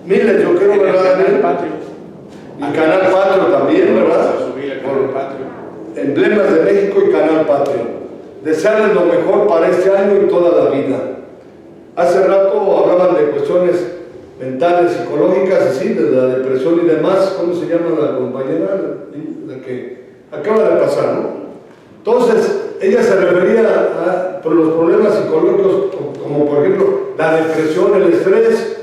miles yo creo, ¿verdad? Y Canal Patrio también, ¿verdad? Por Emblemas de México y Canal Patrio. Desearles lo mejor para este año y toda la vida. Hace rato hablaban de cuestiones mentales, psicológicas, y sí, de la depresión y demás. ¿Cómo se llama la compañera? La que acaba de pasar, ¿no? Entonces, ella se refería a los problemas psicológicos, como por ejemplo la depresión, el estrés.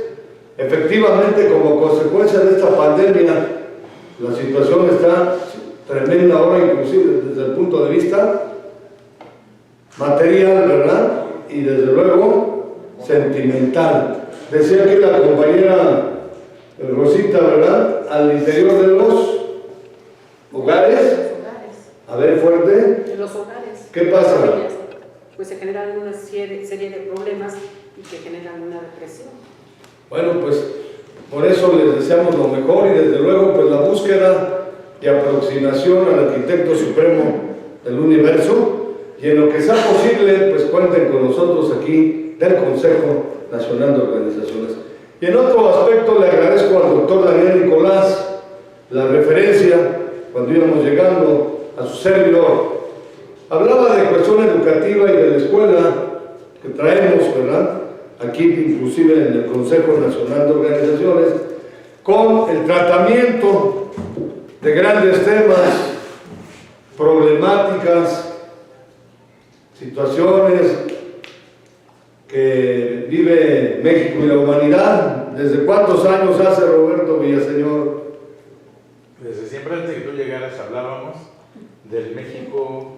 Efectivamente, como consecuencia de esta pandemia, la situación está tremenda ahora, inclusive desde el punto de vista material, ¿verdad? Y desde luego sentimental. Decía aquí la compañera Rosita, ¿verdad? Al interior de los hogares. A ver, fuerte. De los hogares. ¿Qué pasa? Pues se generan una serie de problemas y que generan una depresión. Bueno, pues por eso les deseamos lo mejor y desde luego pues la búsqueda y aproximación al arquitecto supremo del universo, y en lo que sea posible pues cuenten con nosotros aquí del Consejo Nacional de Organizaciones. Y en otro aspecto le agradezco al doctor Daniel Nicolás la referencia cuando íbamos llegando a su servidor. Hablaba de cuestión educativa y de la escuela que traemos, ¿verdad? Aquí inclusive en el Consejo Nacional de Organizaciones, con el tratamiento de grandes temas, problemáticas, situaciones que vive México y la humanidad. ¿Desde cuántos años hace, Roberto Villaseñor? Desde siempre, antes de que tú llegaras, hablábamos del México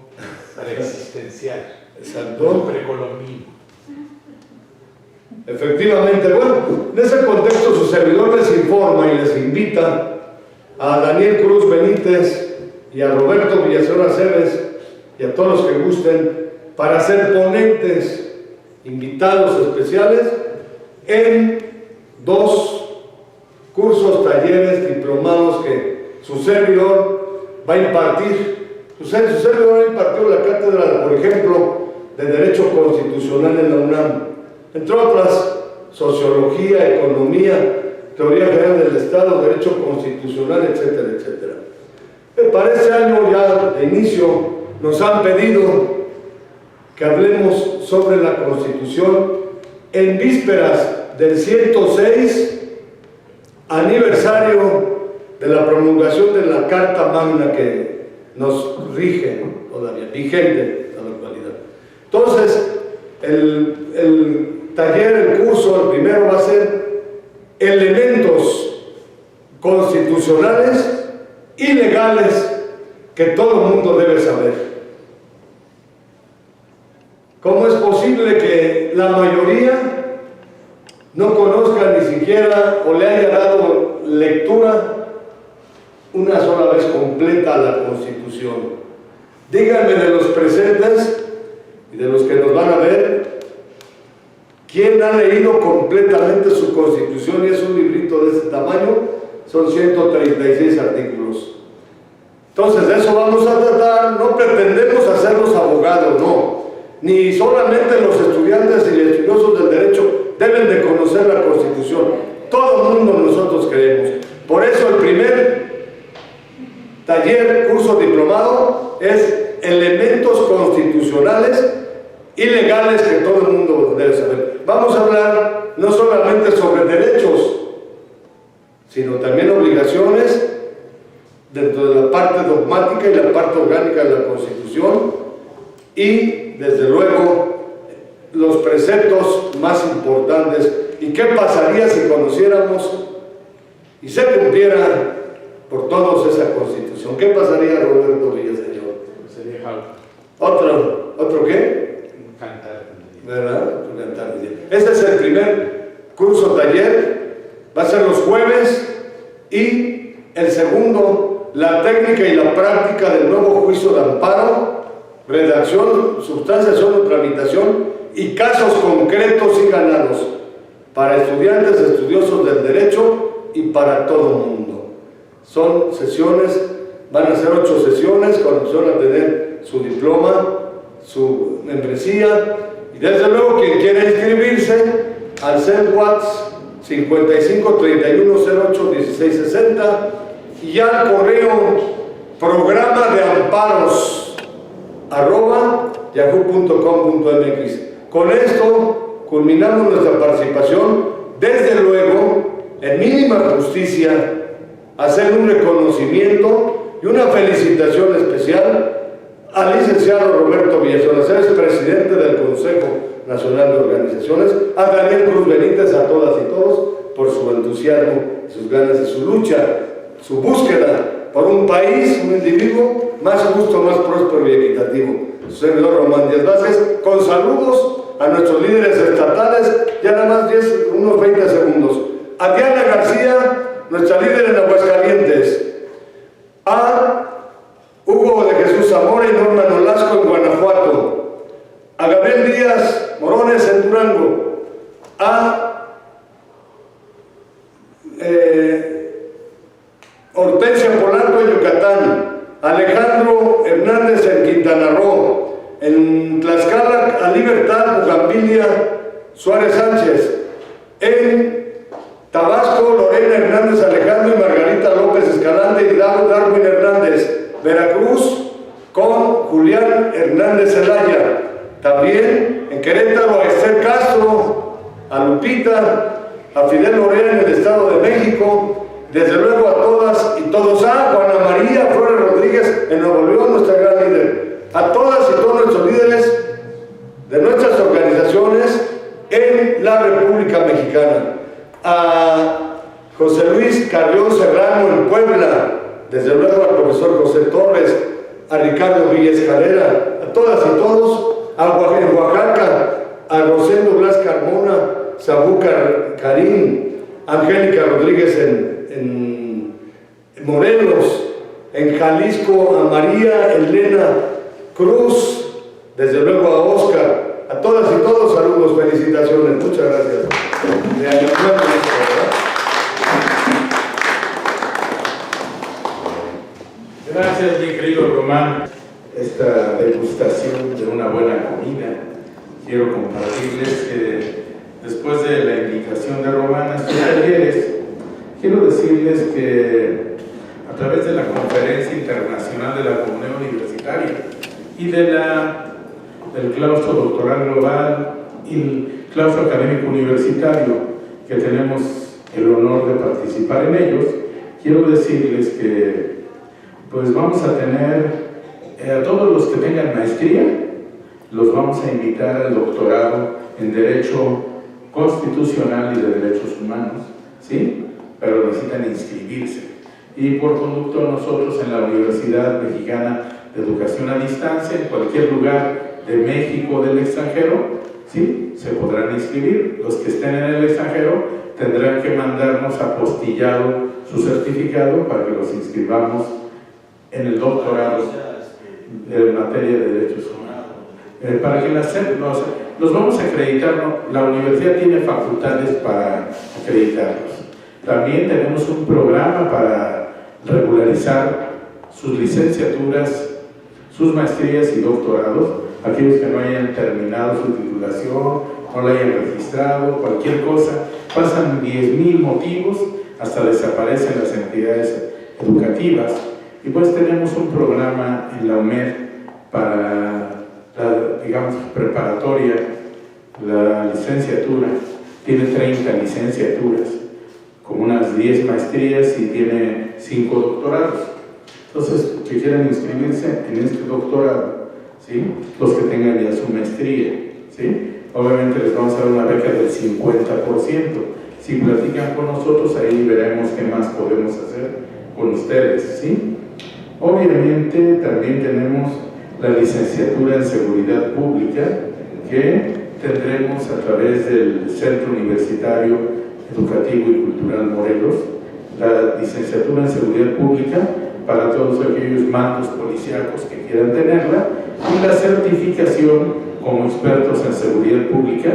preexistencial. Exacto. Precolombino. Efectivamente, bueno, en ese contexto su servidor les informa y les invita a Daniel Cruz Benítez y a Roberto Villaseñor Aceves y a todos los que gusten para ser ponentes, invitados especiales en 2 cursos, talleres, diplomados que su servidor va a impartir. Su servidor ha impartido la cátedra, por ejemplo, de Derecho Constitucional en la UNAM, entre otras, Sociología, Economía, Teoría General del Estado, Derecho Constitucional, etcétera, etcétera. Para este año ya de inicio nos han pedido que hablemos sobre la Constitución en vísperas del 106 aniversario de la promulgación de la Carta Magna que nos rige todavía, vigente a la actualidad. Entonces, el taller, el curso, el primero va a ser elementos constitucionales y legales que todo el mundo debe saber. ¿Cómo es posible que la mayoría no conozca ni siquiera o le haya dado lectura una sola vez completa a la Constitución? Díganme de los presentes y de los que nos van a ver, ¿quién ha leído completamente su Constitución? Y es un librito de este tamaño, son 136 artículos. Entonces de eso vamos a tratar. No pretendemos hacerlos abogados, no. Ni solamente los estudiantes y estudiosos del derecho deben de conocer la Constitución. Todo el mundo nosotros queremos. Por eso el primer taller, curso diplomado, es elementos constitucionales y legales que todo el mundo debe saber. Vamos a hablar no solamente sobre derechos, sino también obligaciones dentro de la parte dogmática y la parte orgánica de la Constitución, y desde luego los preceptos más importantes y qué pasaría si conociéramos y se cumpliera por todos esa Constitución. ¿Qué pasaría, Roberto Villaseñor? Sería ¿Otro qué? cantar. ¿Verdad? Cantar. Este es el primer curso taller, va a ser los jueves, y el segundo, la técnica y la práctica del nuevo juicio de amparo, redacción, sustanciación o tramitación y casos concretos y ganados para estudiantes, estudiosos del derecho y para todo el mundo. Son sesiones, van a ser 8 sesiones, cuando van a tener su diploma, su membresía, y desde luego quien quiera inscribirse al CELWATS 55 31 08 16 60 y al correo programa de amparos @yahoo.com.mx. Con esto culminamos nuestra participación. Desde luego, en mínima justicia, hacer un reconocimiento y una felicitación especial al licenciado Roberto Villaseñor, es presidente del Consejo Nacional de Organizaciones, a Daniel Cruz Benítez, a todas y todos, por su entusiasmo, sus ganas y su lucha, su búsqueda por un país, un individuo más justo, más próspero y equitativo. Su servidor Román Díaz Vázquez, con saludos a nuestros líderes estatales, ya nada más unos 20 segundos. A Diana García, nuestra líder en Aguascalientes, a Hugo de Jesús Zamora y Norma Nolasco en Guanajuato, a Gabriel Díaz Morones en Durango, a Hortensia Polanco en Yucatán, Alejandro Hernández en Quintana Roo, en Tlaxcala a Libertad Bugambilia Suárez Sánchez, en Tabasco Lorena Hernández Alejandro y Margarita López Escalante y Darwin Hernández, Veracruz con Julián Hernández Zelaya, también en Querétaro a Esther Castro, a Lupita, a Fidel Lorea en el Estado de México, desde luego a todas y todos, a Juana María Flores Rodríguez en Nuevo León, nuestra gran líder, a todas y todos nuestros líderes de nuestras organizaciones en la República Mexicana, a José Luis Carrión Serrano en Puebla, desde luego al profesor José Torres, a Ricardo Villa Escalera, a todas y todos, en Oaxaca, a Rosendo Blas Carmona, Sabúcar Karim, Angélica Rodríguez en Morelos, en Jalisco, a María Elena Cruz, desde luego a Oscar, a todas y todos, saludos, felicitaciones, muchas gracias. Gracias, mi querido Román. Esta degustación de una buena comida, quiero compartirles que después de la invitación de Román a estos talleres, quiero decirles que a través de la Conferencia Internacional de la Comunidad Universitaria y del Claustro Doctoral Global y el Claustro Académico Universitario, que tenemos el honor de participar en ellos, quiero decirles que pues vamos a tener a todos los que tengan maestría, los vamos a invitar al doctorado en Derecho Constitucional y de Derechos Humanos, ¿sí? Pero necesitan inscribirse. Y por conducto nosotros en la Universidad Mexicana de Educación a Distancia, en cualquier lugar de México o del extranjero, ¿sí? Se podrán inscribir. Los que estén en el extranjero tendrán que mandarnos apostillado su certificado para que los inscribamos en el doctorado en materia de derechos humanos. Para que los vamos a acreditar, ¿no? La universidad tiene facultades para acreditarlos. También tenemos un programa para regularizar sus licenciaturas, sus maestrías y doctorados, aquellos que no hayan terminado su titulación, no la hayan registrado, cualquier cosa, pasan 10,000 motivos, hasta desaparecen las entidades educativas. Y pues tenemos un programa en la UMED para la, digamos, preparatoria, la licenciatura, tiene 30 licenciaturas, con unas 10 maestrías y tiene 5 doctorados. Entonces, que quieran inscribirse en este doctorado, ¿sí? Los que tengan ya su maestría, ¿sí? Obviamente les vamos a dar una beca del 50%. Si platican con nosotros, ahí veremos qué más podemos hacer con ustedes, ¿sí? Obviamente también tenemos la licenciatura en Seguridad Pública, que tendremos a través del Centro Universitario Educativo y Cultural Morelos, la licenciatura en Seguridad Pública para todos aquellos mandos policíacos que quieran tenerla, y la certificación como expertos en seguridad pública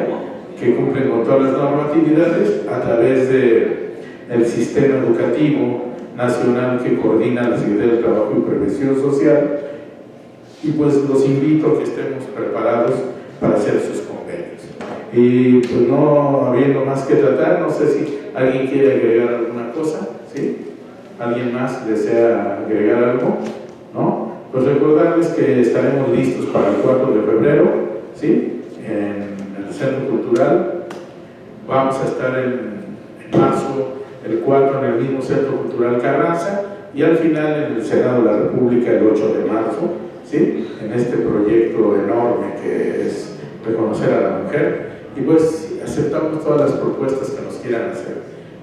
que cumplen con todas las normatividades a través del sistema educativo nacional que coordina la Secretaría del Trabajo y Previsión Social. Y pues los invito a que estemos preparados para hacer sus convenios. Y pues no habiendo más que tratar, no sé si alguien quiere agregar alguna cosa, ¿sí? ¿Alguien más desea agregar algo? ¿No? Pues recordarles que estaremos listos para el 4 de febrero, ¿sí? En el Centro Cultural. Vamos a estar en marzo, el 4, en el mismo Centro Cultural Carranza, y al final en el Senado de la República el 8 de marzo, ¿sí? En este proyecto enorme que es reconocer a la mujer. Y pues aceptamos todas las propuestas que nos quieran hacer.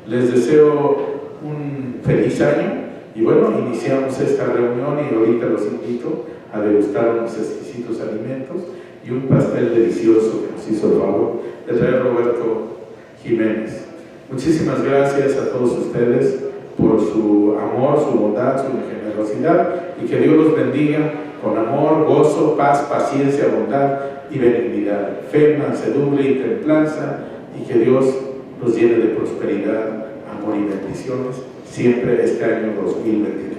Les deseo un feliz año y bueno, iniciamos esta reunión y ahorita los invito a degustar unos exquisitos alimentos y un pastel delicioso que nos hizo el favor de traer Roberto Jiménez. Muchísimas gracias a todos ustedes por su amor, su bondad, su generosidad, y que Dios los bendiga con amor, gozo, paz, paciencia, bondad y benignidad, fe, mansedumbre y templanza, y que Dios los llene de prosperidad, amor y bendiciones siempre este año 2022.